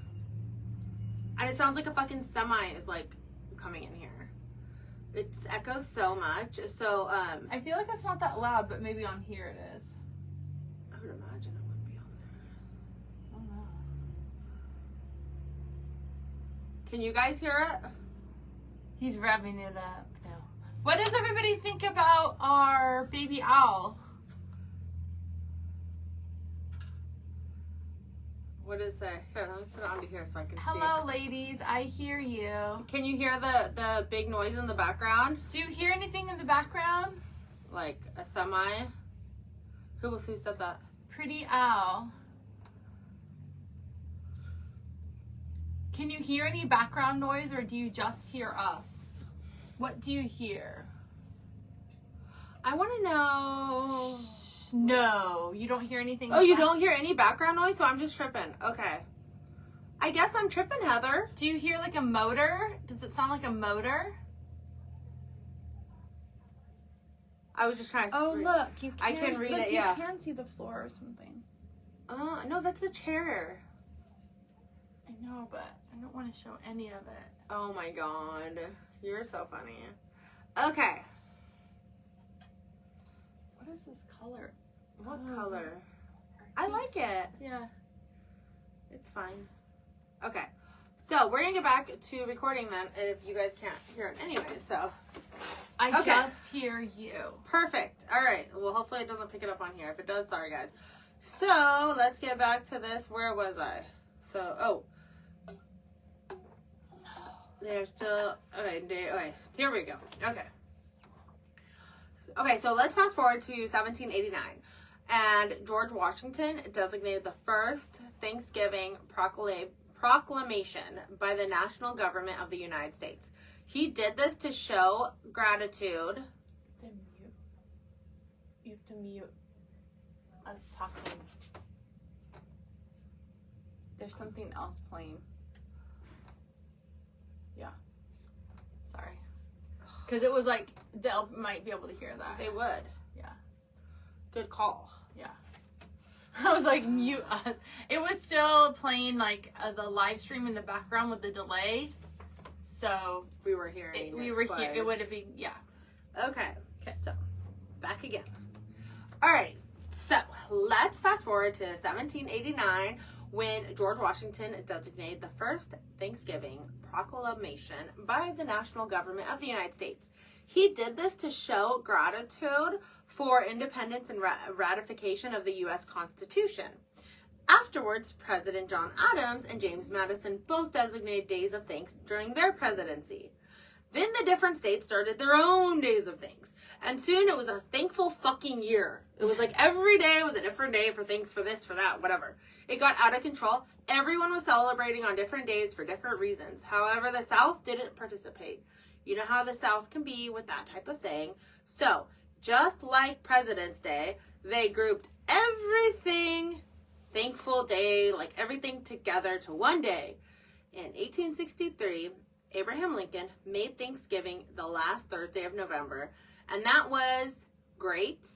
And it sounds like a fucking semi is like coming in here. It echoes so much. So I feel like it's not that loud, but maybe on here it is. I would imagine it would be on there. I don't know. Can you guys hear it? He's revving it up now. What does everybody think about our baby owl? What does it say? Here, let me put it onto here so I can see. Hello, ladies. I hear you. Can you hear the big noise in the background? Do you hear anything in the background? Like a semi? Who said that? Pretty owl. Can you hear any background noise or do you just hear us? What do you hear? I want to know. No, you don't hear anything. Oh, you don't hear any background noise? So I'm just tripping. Okay. I guess I'm tripping, Heather. Do you hear like a motor? Does it sound like a motor? I was just trying to. Oh, look. I can read it, yeah. You can see the floor or something. No, that's the chair. I know, but I don't want to show any of it. Oh my god. You're so funny. Okay. What is this color? What color? I like it. Yeah. It's fine. Okay. So we're going to get back to recording then if you guys can't hear it anyway. So I just hear you. Perfect. All right. Well, hopefully it doesn't pick it up on here. If it does, sorry guys. So let's get back to this. Where was I? So, They're still okay. Okay, here we go. Okay, so let's fast forward to 1789, and George Washington designated the first Thanksgiving proclamation by the national government of the United States. He did this to show gratitude. You have to mute us talking. There's something else playing. Yeah. Sorry. Because it was like, they might be able to hear that. They would. Yeah. Good call. Yeah. I was like, mute us. It was still playing like the live stream in the background with the delay. So. We were hearing We were here. It would have been, yeah. Okay. So, back again. All right. So, let's fast forward to 1789 when George Washington designated the first Thanksgiving proclamation by the national government of the United States. He did this to show gratitude for independence and ratification of the U.S. Constitution. Afterwards, President John Adams and James Madison both designated days of thanks during their presidency. Then the different states started their own days of thanks. And soon it was a thankful fucking year. It was like every day was a different day for thanks, for this, for that, whatever. It got out of control. Everyone was celebrating on different days for different reasons. However, the South didn't participate. You know how the South can be with that type of thing. So, just like President's Day, they grouped everything, thankful day, like everything together to one day. In 1863, Abraham Lincoln made Thanksgiving the last Thursday of November, and that was great.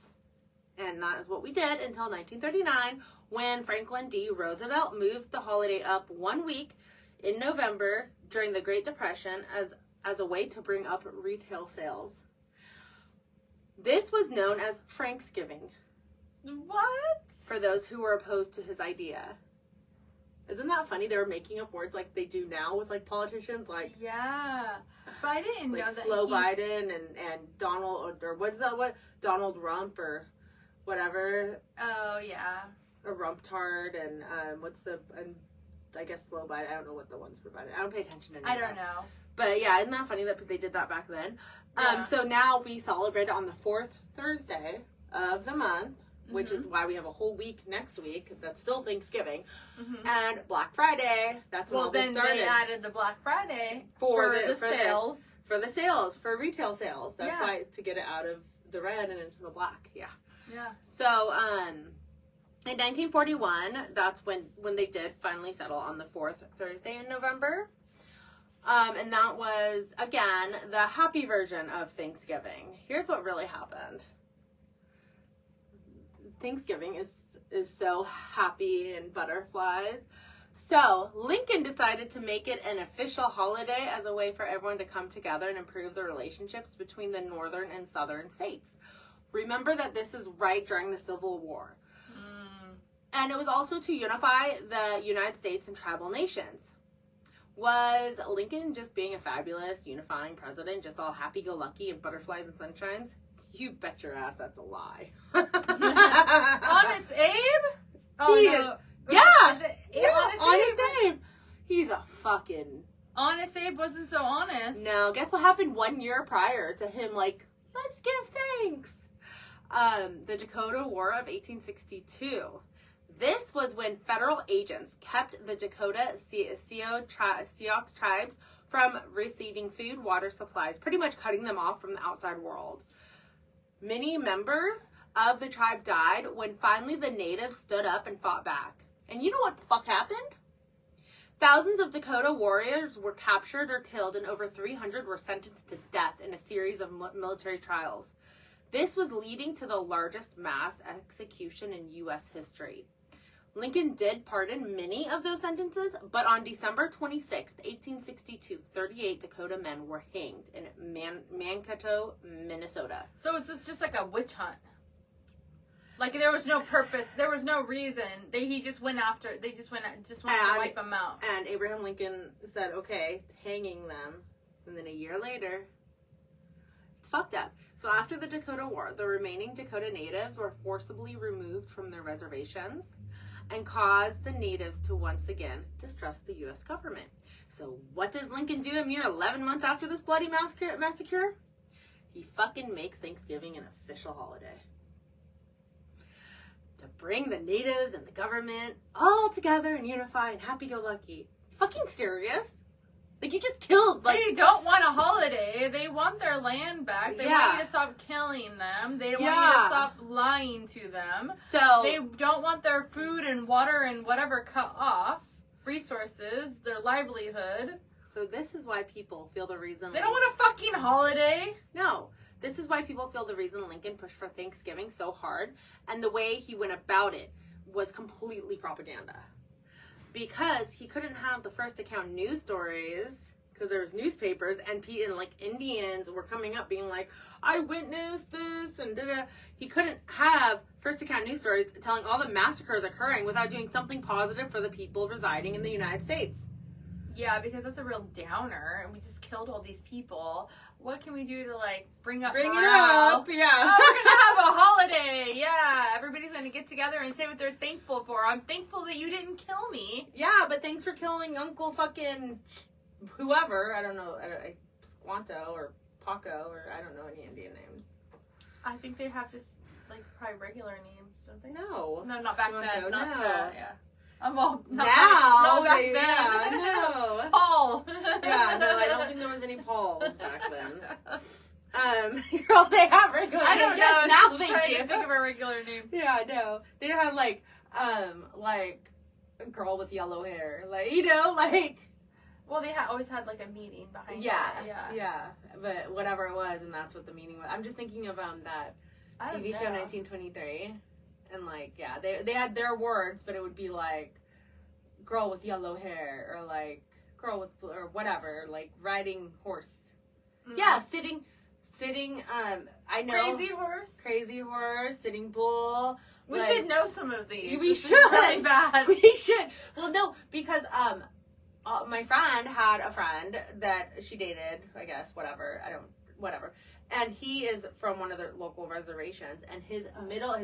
And that is what we did until 1939, when Franklin D. Roosevelt moved the holiday up 1 week in November during the Great Depression as a way to bring up retail sales. This was known as Franksgiving. What? For those who were opposed to his idea. Isn't that funny? They were making up words like they do now with like politicians, like yeah. But I didn't like know that slow Biden and Donald or what's that? What Donald Rump or whatever? Oh yeah. A rump tart and I guess slow Biden. I don't know what the ones for Biden. I don't pay attention to. I don't know. But yeah, isn't that funny that they did that back then? Yeah. So now we celebrate it on the fourth Thursday of the month, which is why we have a whole week next week that's still Thanksgiving. And Black Friday, that's when all this started. Well, then they added the Black Friday for the sales. For the sales, for retail sales. That's Yeah. why, to get it out of the red and into the black. Yeah. Yeah. So, in 1941, that's when they did finally settle on the fourth Thursday in November. And that was, again, the happy version of Thanksgiving. Here's what really happened. Thanksgiving is so happy and butterflies. So, Lincoln decided to make it an official holiday as a way for everyone to come together and improve the relationships between the northern and southern states. Remember that this is right during the Civil War. And it was also to unify the United States and tribal nations. Was Lincoln just being a fabulous, unifying president, just all happy-go-lucky and butterflies and sunshines? You bet your ass that's a lie. Honest Abe? Oh, He no. Yeah. Is it Yeah, Honest Abe? Abe. He's a fucking... Honest Abe wasn't so honest. No, guess what happened 1 year prior to him, like, let's give thanks? The Dakota War of 1862. This was when federal agents kept the Dakota Sioux tribes from receiving food, water supplies, pretty much cutting them off from the outside world. Many members of the tribe died when finally the natives stood up and fought back. And you know what the fuck happened? Thousands of Dakota warriors were captured or killed, and over 300 were sentenced to death in a series of military trials. This was leading to the largest mass execution in U.S. history. Lincoln did pardon many of those sentences, but on December 26, 1862, 38 Dakota men were hanged in Mankato, Minnesota. So it was just like a witch hunt. Like there was no purpose, there was no reason. They just went to wipe them out. And Abraham Lincoln said, okay, hanging them. And then a year later, it's fucked up. So after the Dakota War, the remaining Dakota natives were forcibly removed from their reservations. and caused the natives to once again distrust the U.S. government. So what does Lincoln do a mere 11 months after this bloody massacre? He fucking makes Thanksgiving an official holiday. To bring the natives and the government all together and unify and happy-go-lucky. Fucking serious? Like, you just killed, like... They don't want a holiday. They want their land back. They want you to stop killing them. They want you to stop lying to them. So... They don't want their food and water and whatever cut off. Resources, their livelihood. So this is why people feel the reason... They don't want a fucking holiday. No. This is why people feel the reason Lincoln pushed for Thanksgiving so hard, and the way he went about it was completely propaganda. Because he couldn't have the first account news stories, because there was newspapers, and like Indians were coming up being like, I witnessed this, and da-da. He couldn't have first account news stories telling all the massacres occurring without doing something positive for the people residing in the United States. Yeah, because that's a real downer, and we just killed all these people. What can we do to, like, bring up morale? It up, yeah. Oh, we're gonna have a holiday, yeah. Everybody's gonna get together and say what they're thankful for. I'm thankful that you didn't kill me. Yeah, but thanks for killing Uncle fucking whoever. I don't know, Squanto or Paco, or I don't know any Indian names. I think they have just, like, probably regular names, don't they? No. No, not back then. Not no. that, yeah. I'm all now. Back then. Yeah, no. Paul. Yeah, no, I don't think there was any Pauls back then. Girl, they have regular names. I don't know. Yes, I now was they just trying do. to think of a regular name. Yeah, no. They had like a girl with yellow hair, like, you know, like. Well, they always had like a meaning behind it. Yeah. But whatever it was, and that's what the meaning was. I'm just thinking of that TV show 1923. And, like, yeah, they had their words, but it would be, like, girl with yellow hair, or, like, girl with, or whatever, like, riding horse. Mm-hmm. Yeah, sitting, I know. Crazy horse, sitting bull. We should know some of these. We should. Really bad. We should. Well, no, because, my friend had a friend that she dated, I guess, whatever. And he is from one of the local reservations, and his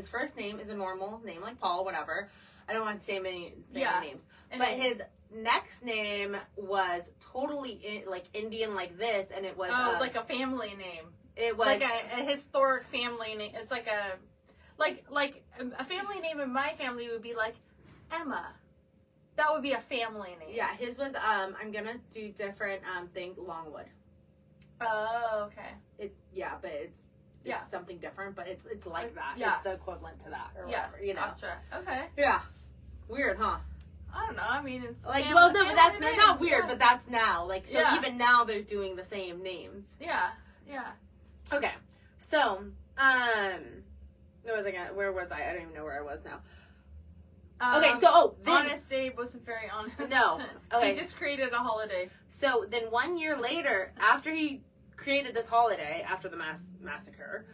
first name is a normal name, like Paul, whatever. I don't want to say many names. But his next name was totally like Indian like this, and it was... Oh, like a family name. It was... Like a historic family name. It's like a family name in my family would be like Emma. That would be a family name. Yeah, his was, I'm gonna do different things, Longwood. Oh, okay. But it's something different, but it's like that. Yeah. It's the equivalent to that, or whatever, you know. Gotcha. Okay. Yeah. Weird, huh? I don't know. I mean, it's like, well, no, but that's not weird, but that's now. Like, so even now they're doing the same names. Yeah. Okay. So, where was I? I don't even know where I was now. Okay, so, Honest Abe wasn't very honest. No. Okay. He just created a holiday. So, then 1 year later, after he created this holiday, after the massacre,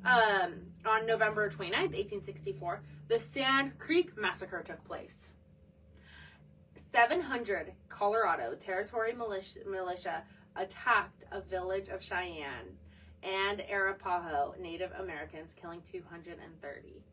on November 29th, 1864, the Sand Creek Massacre took place. 700 Colorado Territory militia attacked a village of Cheyenne and Arapaho Native Americans, killing 230.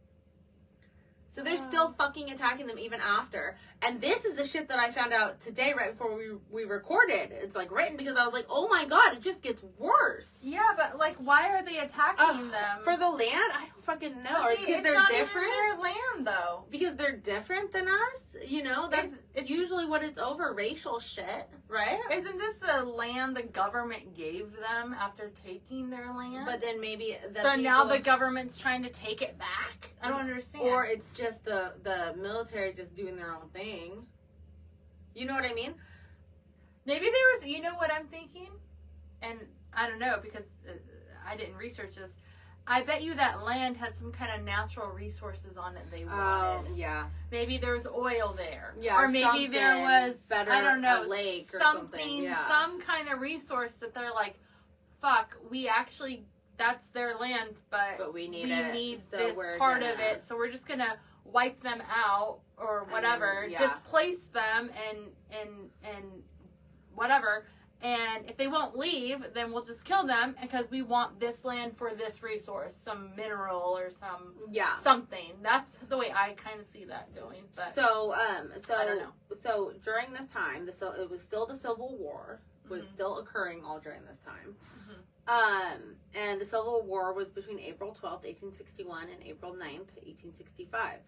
So they're still fucking attacking them even after. And this is the shit that I found out today right before we recorded. It's like written because I was like, oh my god, it just gets worse. Yeah, but like, why are they attacking them? For the land? I don't fucking know. Or because they're different? It's not even their land, though. Because they're different than us? You know, that's usually what it's over, racial shit, right? Isn't this the land the government gave them after taking their land? But then maybe... now the government's trying to take it back? I don't understand. Or it's just the military just doing their own thing. You know what I mean? Maybe there was... You know what I'm thinking? And I don't know, because I didn't research this. I bet you that land had some kind of natural resources on it they wanted. Oh, yeah. Maybe there was oil there. Yeah, or maybe there was, better, I don't know, a lake or something, yeah. Some kind of resource that they're like, fuck, we actually, that's their land, but we need so this part of it, so we're just going to wipe them out or whatever, displace them and whatever, And if they won't leave, then we'll just kill them because we want this land for this resource, some mineral or something. That's the way I kind of see that going. But so I don't know. So during this time, it was still the Civil War was still occurring all during this time. And the Civil War was between April 12th, 1861 and April 9th, 1865.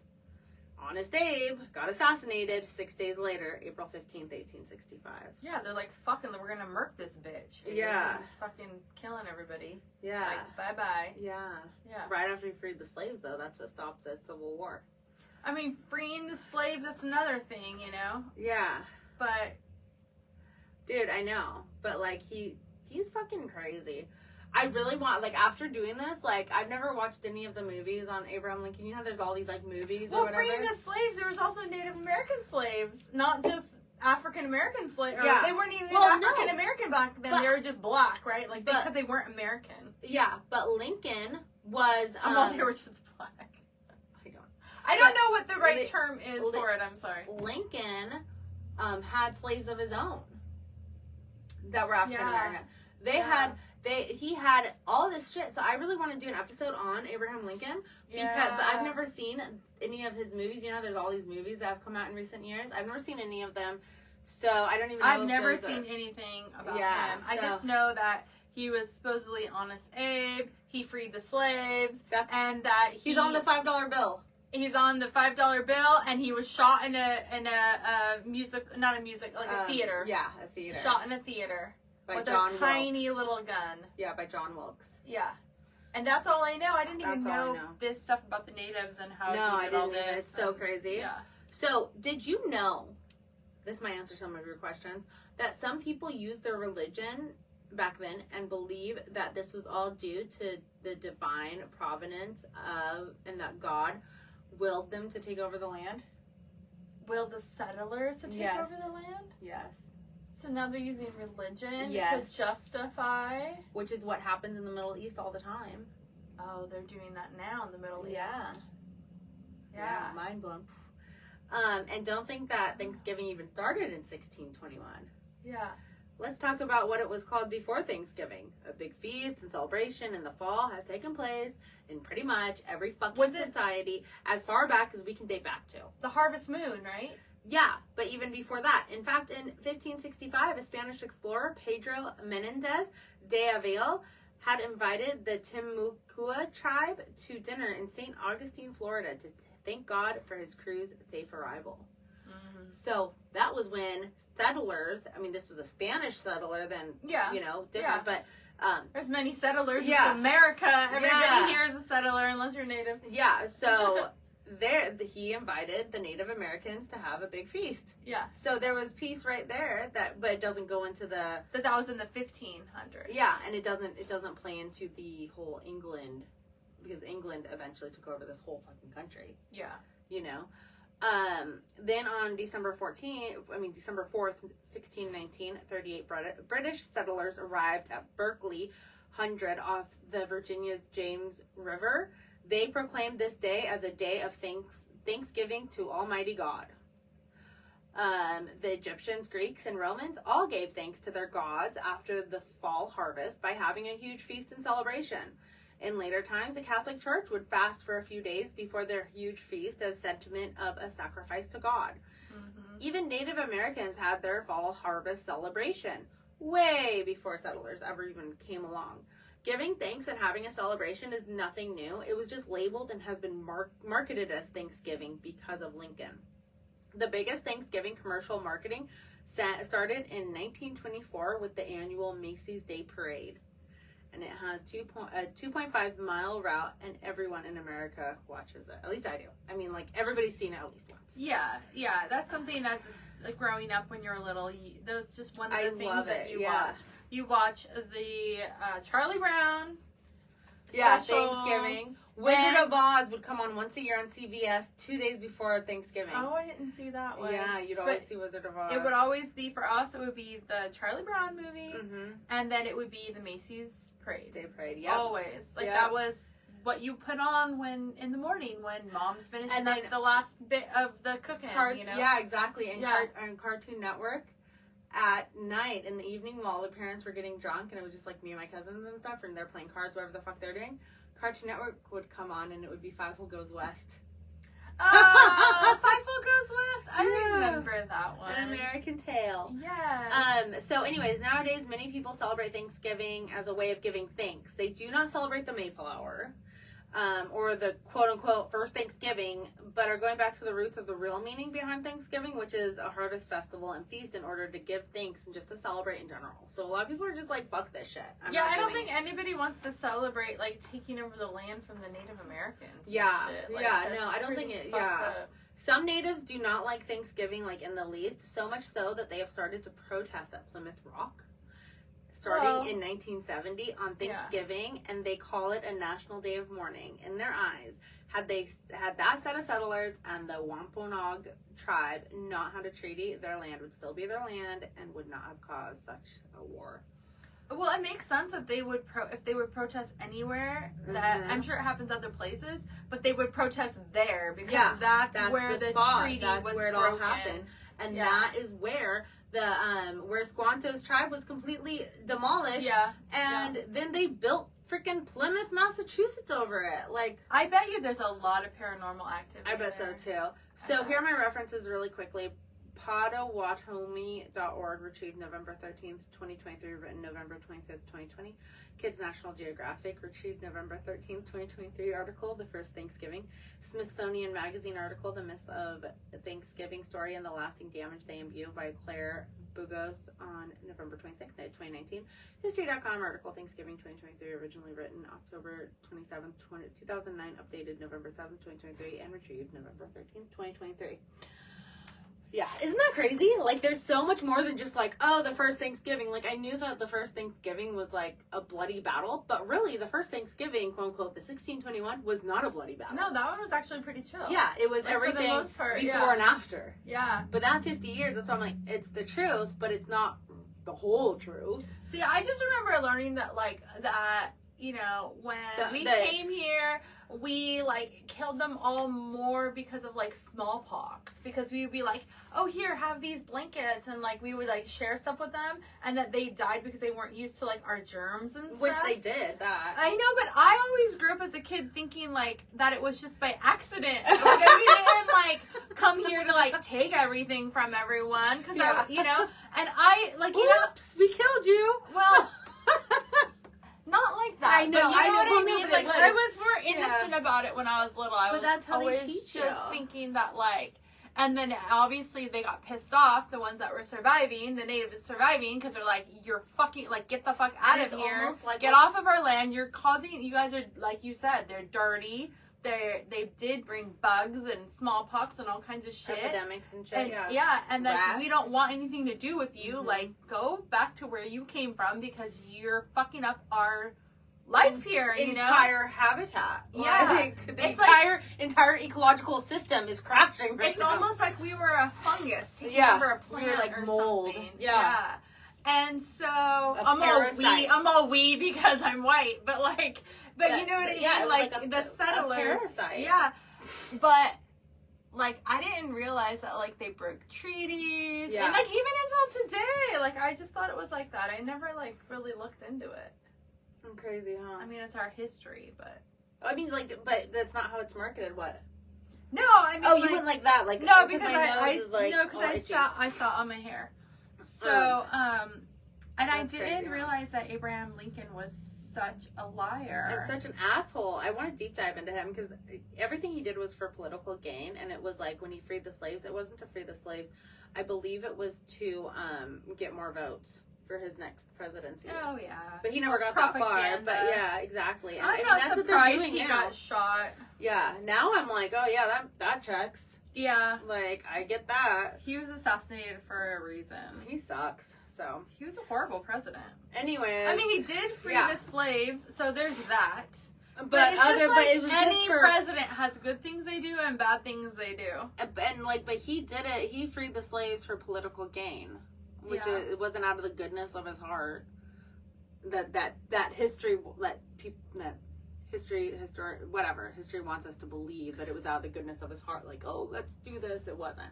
Honest Abe got assassinated 6 days later, April 15th, 1865. Yeah, they're like, fucking, we're gonna murk this bitch, dude. Yeah. He's fucking killing everybody. Yeah. Like, bye-bye. Yeah. Yeah. Right after he freed the slaves, though, that's what stopped the Civil War. I mean, freeing the slaves, that's another thing, you know? Yeah. But... Dude, I know. But, like, he's fucking crazy. I really want, like, after doing this, like, I've never watched any of the movies on Abraham Lincoln. You know, there's all these, like, movies or whatever. Well, freeing the slaves, there was also Native American slaves, not just African American slaves. Yeah. They weren't even African American back then. They were just black, right? Like, because they weren't American. Yeah, but Lincoln was... well, they were just black. I don't know what the right term is for it. I'm sorry. Lincoln had slaves of his own that were African American. He had all this shit. So I really want to do an episode on Abraham Lincoln but I've never seen any of his movies. You know, there's all these movies that have come out in recent years. I've never seen any of them, so I don't even know. I've never seen anything about him. I just know that he was supposedly Honest Abe. He freed the slaves, and that he's on the $5 bill. He's on the $5 bill, and he was shot in a theater. Yeah, a theater. Shot in a theater. With John a tiny little gun. Yeah, by John Wilkes. Yeah. And that's all I know. I didn't even know this stuff about the natives and how he did all this. It's so crazy. Yeah. So, did you know, this might answer some of your questions, that some people use their religion back then and believe that this was all due to the divine providence of, and that God willed them to take over the land? Willed the settlers to take over the land? Yes. So now they're using religion to justify? Which is what happens in the Middle East all the time. Oh, they're doing that now in the Middle East. Yeah. Mind blown. And don't think that Thanksgiving even started in 1621. Yeah. Let's talk about what it was called before Thanksgiving. A big feast and celebration in the fall has taken place in pretty much every fucking society as far back as we can date back to. The harvest moon, right? Yeah, but even before that. In fact, in 1565, a Spanish explorer, Pedro Menendez de Avila, had invited the Timucua tribe to dinner in St. Augustine, Florida, to thank God for his crew's safe arrival. So that was when settlers, I mean, this was a Spanish settler then, different, but... there's many settlers in America. Everybody here is a settler unless you're native. Yeah, so... he invited the Native Americans to have a big feast. Yeah. So there was peace right there, but it doesn't go into the... That was in the 1500s. Yeah, and it doesn't play into the whole England, because England eventually took over this whole fucking country. Yeah. You know? Then on December 4th, 1619, 38 British settlers arrived at Berkeley 100 off the Virginia's James River. They proclaimed this day as a day of thanksgiving to Almighty God. The Egyptians, Greeks, and Romans all gave thanks to their gods after the fall harvest by having a huge feast and celebration. In later times, the Catholic Church would fast for a few days before their huge feast as sentiment of a sacrifice to God. Even Native Americans had their fall harvest celebration way before settlers ever even came along. Giving thanks and having a celebration is nothing new. It was just labeled and has been marketed as Thanksgiving because of Lincoln. The biggest Thanksgiving commercial marketing started in 1924 with the annual Macy's Day Parade. And it has a 2.5 mile route, and everyone in America watches it. At least I do. I mean, like, everybody's seen it at least once. Yeah. That's something that's growing up when you're little. That's just one of the things that you watch. You watch the Charlie Brown special. Thanksgiving. Wizard of Oz would come on once a year on CBS 2 days before Thanksgiving. Oh, I didn't see that one. Yeah, you'd always see Wizard of Oz. It would always be, for us, it would be the Charlie Brown movie, and then it would be the Macy's Day Parade, always. That was what you put on in the morning when mom's finishing the last bit of the cooking. Yeah, exactly. And Cartoon Network, at night in the evening while the parents were getting drunk, and it was just like me and my cousins and stuff, and they're playing cards, whatever the fuck they're doing, Cartoon Network would come on, and it would be Fievel Goes West. Oh, Fievel Goes West. I remember that one. An American Tale. Yeah. So anyways, nowadays many people celebrate Thanksgiving as a way of giving thanks. They do not celebrate the Mayflower, or the quote-unquote first Thanksgiving, but are going back to the roots of the real meaning behind Thanksgiving, which is a harvest festival and feast in order to give thanks and just to celebrate in general. So a lot of people are just like, fuck this shit. I don't think anybody wants to celebrate, like, taking over the land from the Native Americans. Yeah, like, no, I don't think it, up. Some natives do not like Thanksgiving, like, in the least, so much so that they have started to protest at Plymouth Rock. Starting in 1970 on Thanksgiving, and they call it a national day of mourning. In their eyes, had that set of settlers and the Wampanoag tribe not had a treaty, their land would still be their land and would not have caused such a war. Well, it makes sense that they would if they would protest anywhere. That I'm sure it happens other places, but they would protest there because that's where the treaty was where it broken. all happened, and that is where the where Squanto's tribe was completely demolished. And then they built freaking Plymouth, Massachusetts over it. Like, I bet you there's a lot of paranormal activity. I bet so too. So here are my references really quickly. Potawatomi.org, retrieved November 13th, 2023, written November 25th, 2020. Kids National Geographic, retrieved November 13th, 2023, article, The First Thanksgiving. Smithsonian Magazine article, The Myth of Thanksgiving Story and the Lasting Damage They Imbue, by Claire Bugos on November 26th, 2019. History.com article, Thanksgiving 2023, originally written October 27th, 2009, updated November 7th, 2023, and retrieved November 13th, 2023. Yeah, isn't that crazy? Like, there's so much more than just like, oh, the first Thanksgiving. Like, I knew that the first Thanksgiving was like a bloody battle, but really the first Thanksgiving, quote unquote, the 1621, was not a bloody battle. No, that one was actually pretty chill. Yeah, it was like, everything for the most part, before and after. Yeah. But that 50 years, that's why I'm like, it's the truth, but it's not the whole truth. See, I just remember learning that, like, that, you know, when we came here, we, like, killed them all more because of, like, smallpox. Because we would be like, oh, here, have these blankets. And, like, we would, like, share stuff with them. And that they died because they weren't used to, like, our germs and stuff. Which they did, that. I know, but I always grew up as a kid thinking, like, that it was just by accident. Like, we didn't, like, come here to, like, take everything from everyone. Because, you know, and I, like, you Oops, we killed you. Well... Not like that. I know. But you know what I mean? No, like, I was more innocent about it when I was little. I was that's how always they teach just you. thinking that, like, and then obviously they got pissed off, the ones that were surviving, the natives surviving, because they're like, you're fucking, like, get the fuck out of here. Like get off of our land. You're causing, you guys are, like you said, they're dirty. They did bring bugs and smallpox and all kinds of shit. Epidemics and shit, and, and then we don't want anything to do with you. Like, go back to where you came from because you're fucking up our life here, you know? Entire habitat. Yeah. Like, the entire ecological system is crashing right it's now. It's almost like we were a fungus taking over a plant, we were like or mold. something. Yeah. And so I'm all we because I'm white, but like, you know what I mean? Like the settlers. A parasite. Yeah. But like, I didn't realize that, like, they broke treaties. Yeah. And like, even until today, like, I just thought it was like that. I never, like, really looked into it. Crazy, huh? I mean, it's our history, but... I mean, like, but that's not how it's marketed, what? No, I mean, you went like that, like... No, because I saw on my hair. So, and I didn't realize that Abraham Lincoln was such a liar. And such an asshole. I want to deep dive into him, because everything he did was for political gain, and it was like, when he freed the slaves, it wasn't to free the slaves. I believe it was to get more votes for his next presidency. Oh, yeah. But he never got that far. But yeah, exactly. And I'm not that's surprised what they're doing he now. got shot. Yeah. Now I'm like, oh yeah, that checks. Yeah. Like, I get that. He was assassinated for a reason. He sucks. So. He was a horrible president. Anyway. I mean, he did free the slaves, so there's that. But it was any president has good things they do and bad things they do. And like, but he did it. He freed the slaves for political gain. Which it wasn't out of the goodness of his heart. History wants us to believe that it was out of the goodness of his heart. Like, oh, let's do this. It wasn't.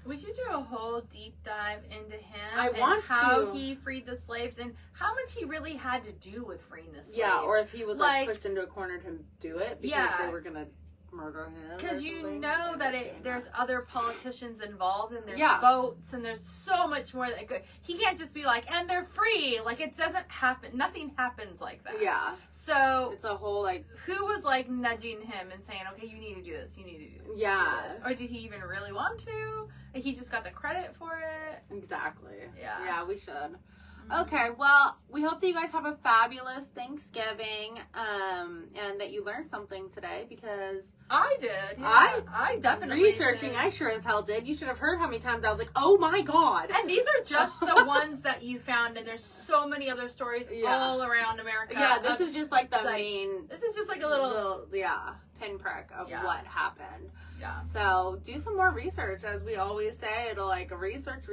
We should do a whole deep dive into him. I and want how to. he freed the slaves and how much he really had to do with freeing the slaves. Yeah, or if he was like pushed into a corner to do it because they were gonna murder him. Because you know that there's other politicians involved and there's Yeah. votes and there's so much more that he can't just be like, and they're free. Like, it doesn't happen. Nothing happens like that. Yeah. So it's a whole like, who was like nudging him and saying, okay, you need to do this, you need to do this. Or did he even really want to? He just got the credit for it. Exactly. Yeah. Yeah, we should. Okay, well, we hope that you guys have a fabulous Thanksgiving, and that you learned something today, because I did. Yeah. I definitely researching. did. I sure as hell did. You should have heard how many times I was like, "Oh my god!" And these are just the ones that you found, and there's so many other stories all around America. Yeah, this is just like the main. This is just like a little pinprick of what happened. Yeah. So do some more research, as we always say. It'll like research.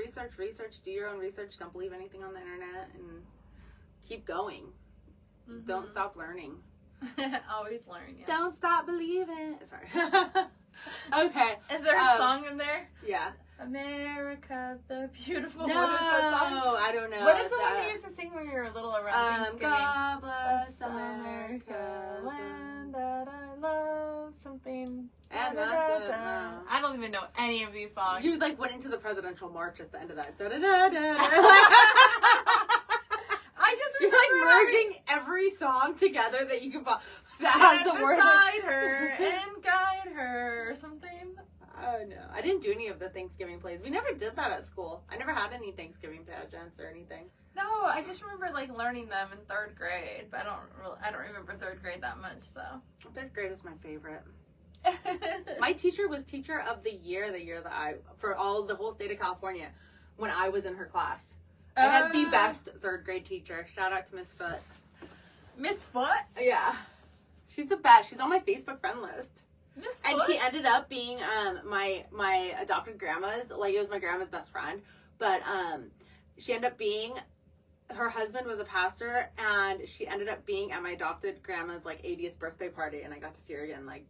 Do your own research. Don't believe anything on the internet, and keep going. Mm-hmm. Don't stop learning. Always learn. Yeah. Don't stop believing. Sorry. Okay. Is there a song in there? Yeah. America the Beautiful. No, what is that song? I don't know. What is the one you used to sing when you were little around Thanksgiving? God bless America, land that I love, something. And that's it. No. I don't even know any of these songs. You like went into the presidential march at the end of that. I just You're remember like merging every song together that you can that has the word beside her and guide her or something. Oh no, I didn't do any of the Thanksgiving plays. We never did that at school. I never had any Thanksgiving pageants or anything. No, I just remember like learning them in 3rd grade, but I don't remember 3rd grade that much. So 3rd grade is my favorite. My teacher was teacher of the year that for the whole state of California when I was in her class. I had the best 3rd grade teacher. Shout out to Miss Foot. Miss Foot? Yeah. She's the best. She's on my Facebook friend list. Miss And Foot? she ended up being my adopted grandma's, like it was my grandma's best friend, but she ended up being, her husband was a pastor, and she ended up being at my adopted grandma's like 80th birthday party, and I got to see her again like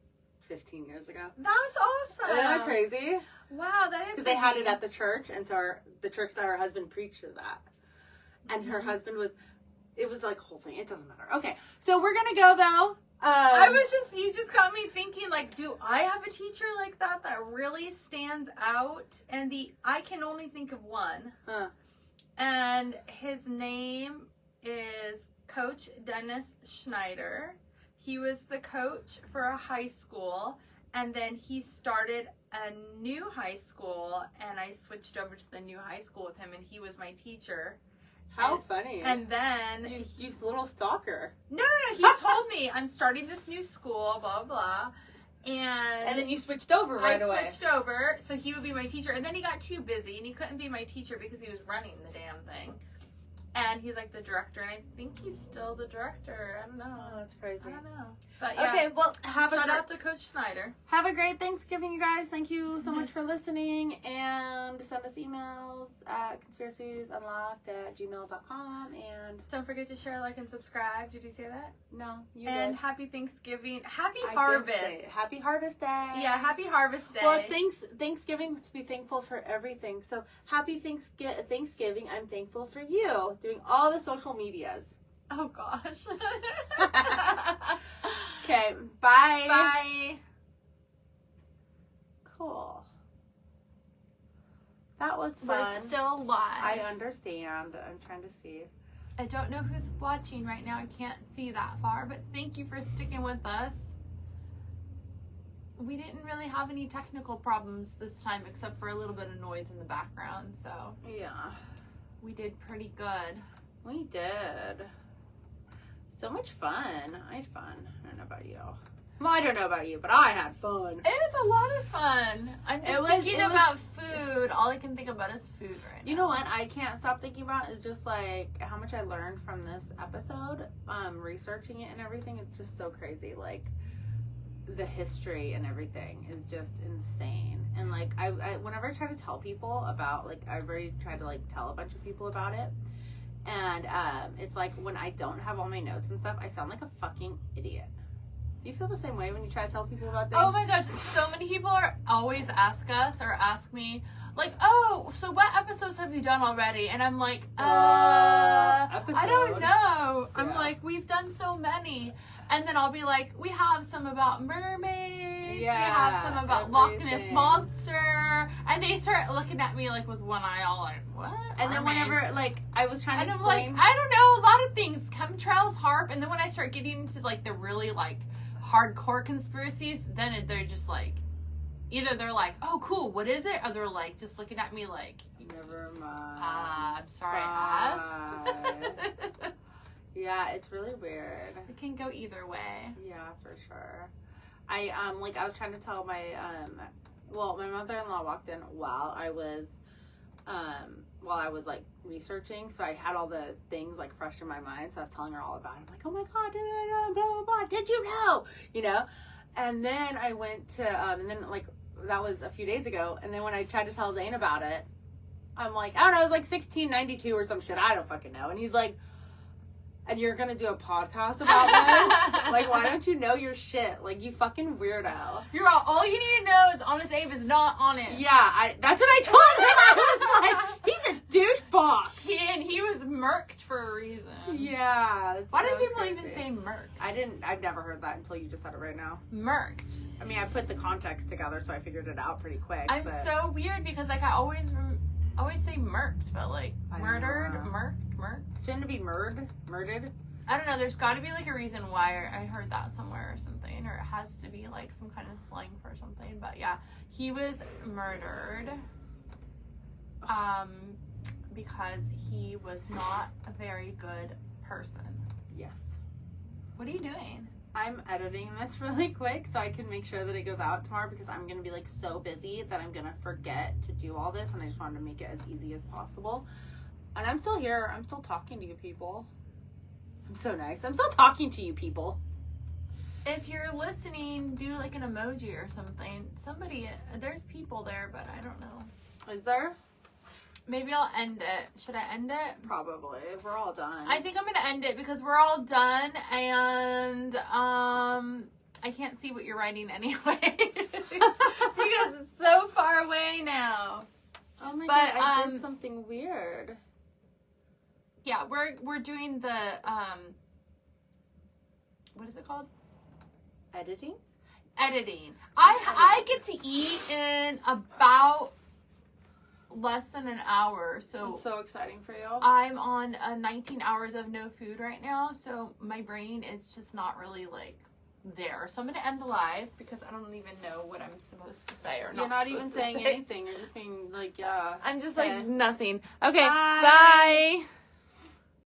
15 years ago. That's awesome. Isn't that crazy? Wow, that is. Because they had it at the church, and so the church that her husband preached is at, and her husband was. It was like a whole thing. It doesn't matter. Okay, so we're gonna go though. You just got me thinking, like, do I have a teacher like that really stands out? And I can only think of one. Huh. And his name is Coach Dennis Schneider. He was the coach for a high school, and then he started a new high school, and I switched over to the new high school with him, and he was my teacher. How funny. And then... You little stalker. No. He told me, I'm starting this new school, blah, blah. And then you switched over right away. I switched over, so he would be my teacher. And then he got too busy, and he couldn't be my teacher because he was running the damn thing. And he's like the director, and I think he's still the director. I don't know. Oh, that's crazy. I don't know. But yeah. Okay, well, shout out to Coach Schneider. Have a great Thanksgiving, you guys. Thank you so much for listening. And send us emails at conspiraciesunlocked@gmail.com. And don't forget to share, like, and subscribe. Did you say that? No, you And did. happy Thanksgiving. Happy I Harvest. did say it. Happy Harvest Day. Yeah, happy Harvest Day. Well, it's Thanksgiving to be thankful for everything. So happy Thanksgiving. I'm thankful for you. Doing all the social medias. Oh, gosh. Okay, bye. Bye. Cool. That was fun. We're still live. I understand. I'm trying to see. I don't know who's watching right now. I can't see that far, but thank you for sticking with us. We didn't really have any technical problems this time except for a little bit of noise in the background, so Yeah. we did pretty good. We did. So much fun. I had fun. I don't know about you. Well, I don't know about you, but I had fun. It was a lot of fun. I'm just thinking about food. All I can think about is food right now. You know what I can't stop thinking about is just like how much I learned from this episode, researching it and everything. It's just so crazy. Like the history and everything is just insane. And like I whenever I try to tell people about, like, I've already tried to like tell a bunch of people about it. And it's like when I don't have all my notes and stuff, I sound like a fucking idiot. Do you feel the same way when you try to tell people about things? Oh my gosh, so many people always ask me, like, oh, so what episodes have you done already? And I'm like, I don't know. I'm like, we've done so many. And then I'll be like, we have some about mermaids. We have some about Loch Ness Monster. And they start looking at me like with one eye all like, what? And then whenever, like, I was trying to explain. I'm like, I don't know, a lot of things. Chemtrails, HARP. And then when I start getting into like the really like hardcore conspiracies, then they're just like, either they're like, oh cool, what is it? Or they're like just looking at me like, never mind. I'm sorry I asked. Yeah, it's really weird. It can go either way. Yeah, for sure. I was trying to tell my my mother-in-law walked in while I was like researching, so I had all the things like fresh in my mind, so I was telling her all about it. I'm like, oh my god, blah blah blah, did you know? You know? And then I went to and then like that was a few days ago, and then when I tried to tell Zane about it, I'm like, I don't know, it was like 1692 or some shit, I don't fucking know. And he's like, and you're gonna do a podcast about this? Like, why don't you know your shit? Like, you fucking weirdo. You're all you need to know is Honest Abe is not honest. Yeah, that's what I told him. I was like, he's a douchebox. And he was murked for a reason. Yeah. Why do people even say murked? I've never heard that until you just said it right now. Murked. I mean, I put the context together, so I figured it out pretty quick. I'm so weird because like I always say murked, but like murdered, murked. Shouldn't it be murdered? I don't know. There's got to be like a reason why I heard that somewhere or something, or it has to be like some kind of slang for something. But yeah, he was murdered, because he was not a very good person. Yes. What are you doing? I'm editing this really quick so I can make sure that it goes out tomorrow, because I'm going to be like so busy that I'm going to forget to do all this, and I just wanted to make it as easy as possible. And I'm still here. I'm still talking to you people. I'm so nice. I'm still talking to you people. If you're listening, do like an emoji or something. There's people there, but I don't know. Is there? Maybe I'll end it. Should I end it? Probably. We're all done. I think I'm going to end it because we're all done, and I can't see what you're writing anyway. Because it's so far away now. Oh my god, I did something weird. Yeah, we're doing the what is it called? Editing. I get to eat in about less than an hour, so it's so exciting for you. I'm on 19 hours of no food right now, so my brain is just not really like there. So I'm gonna end the live because I don't even know what I'm supposed to say or not. You're not even saying anything. You're just being like, yeah. I'm just like nothing. Okay, bye.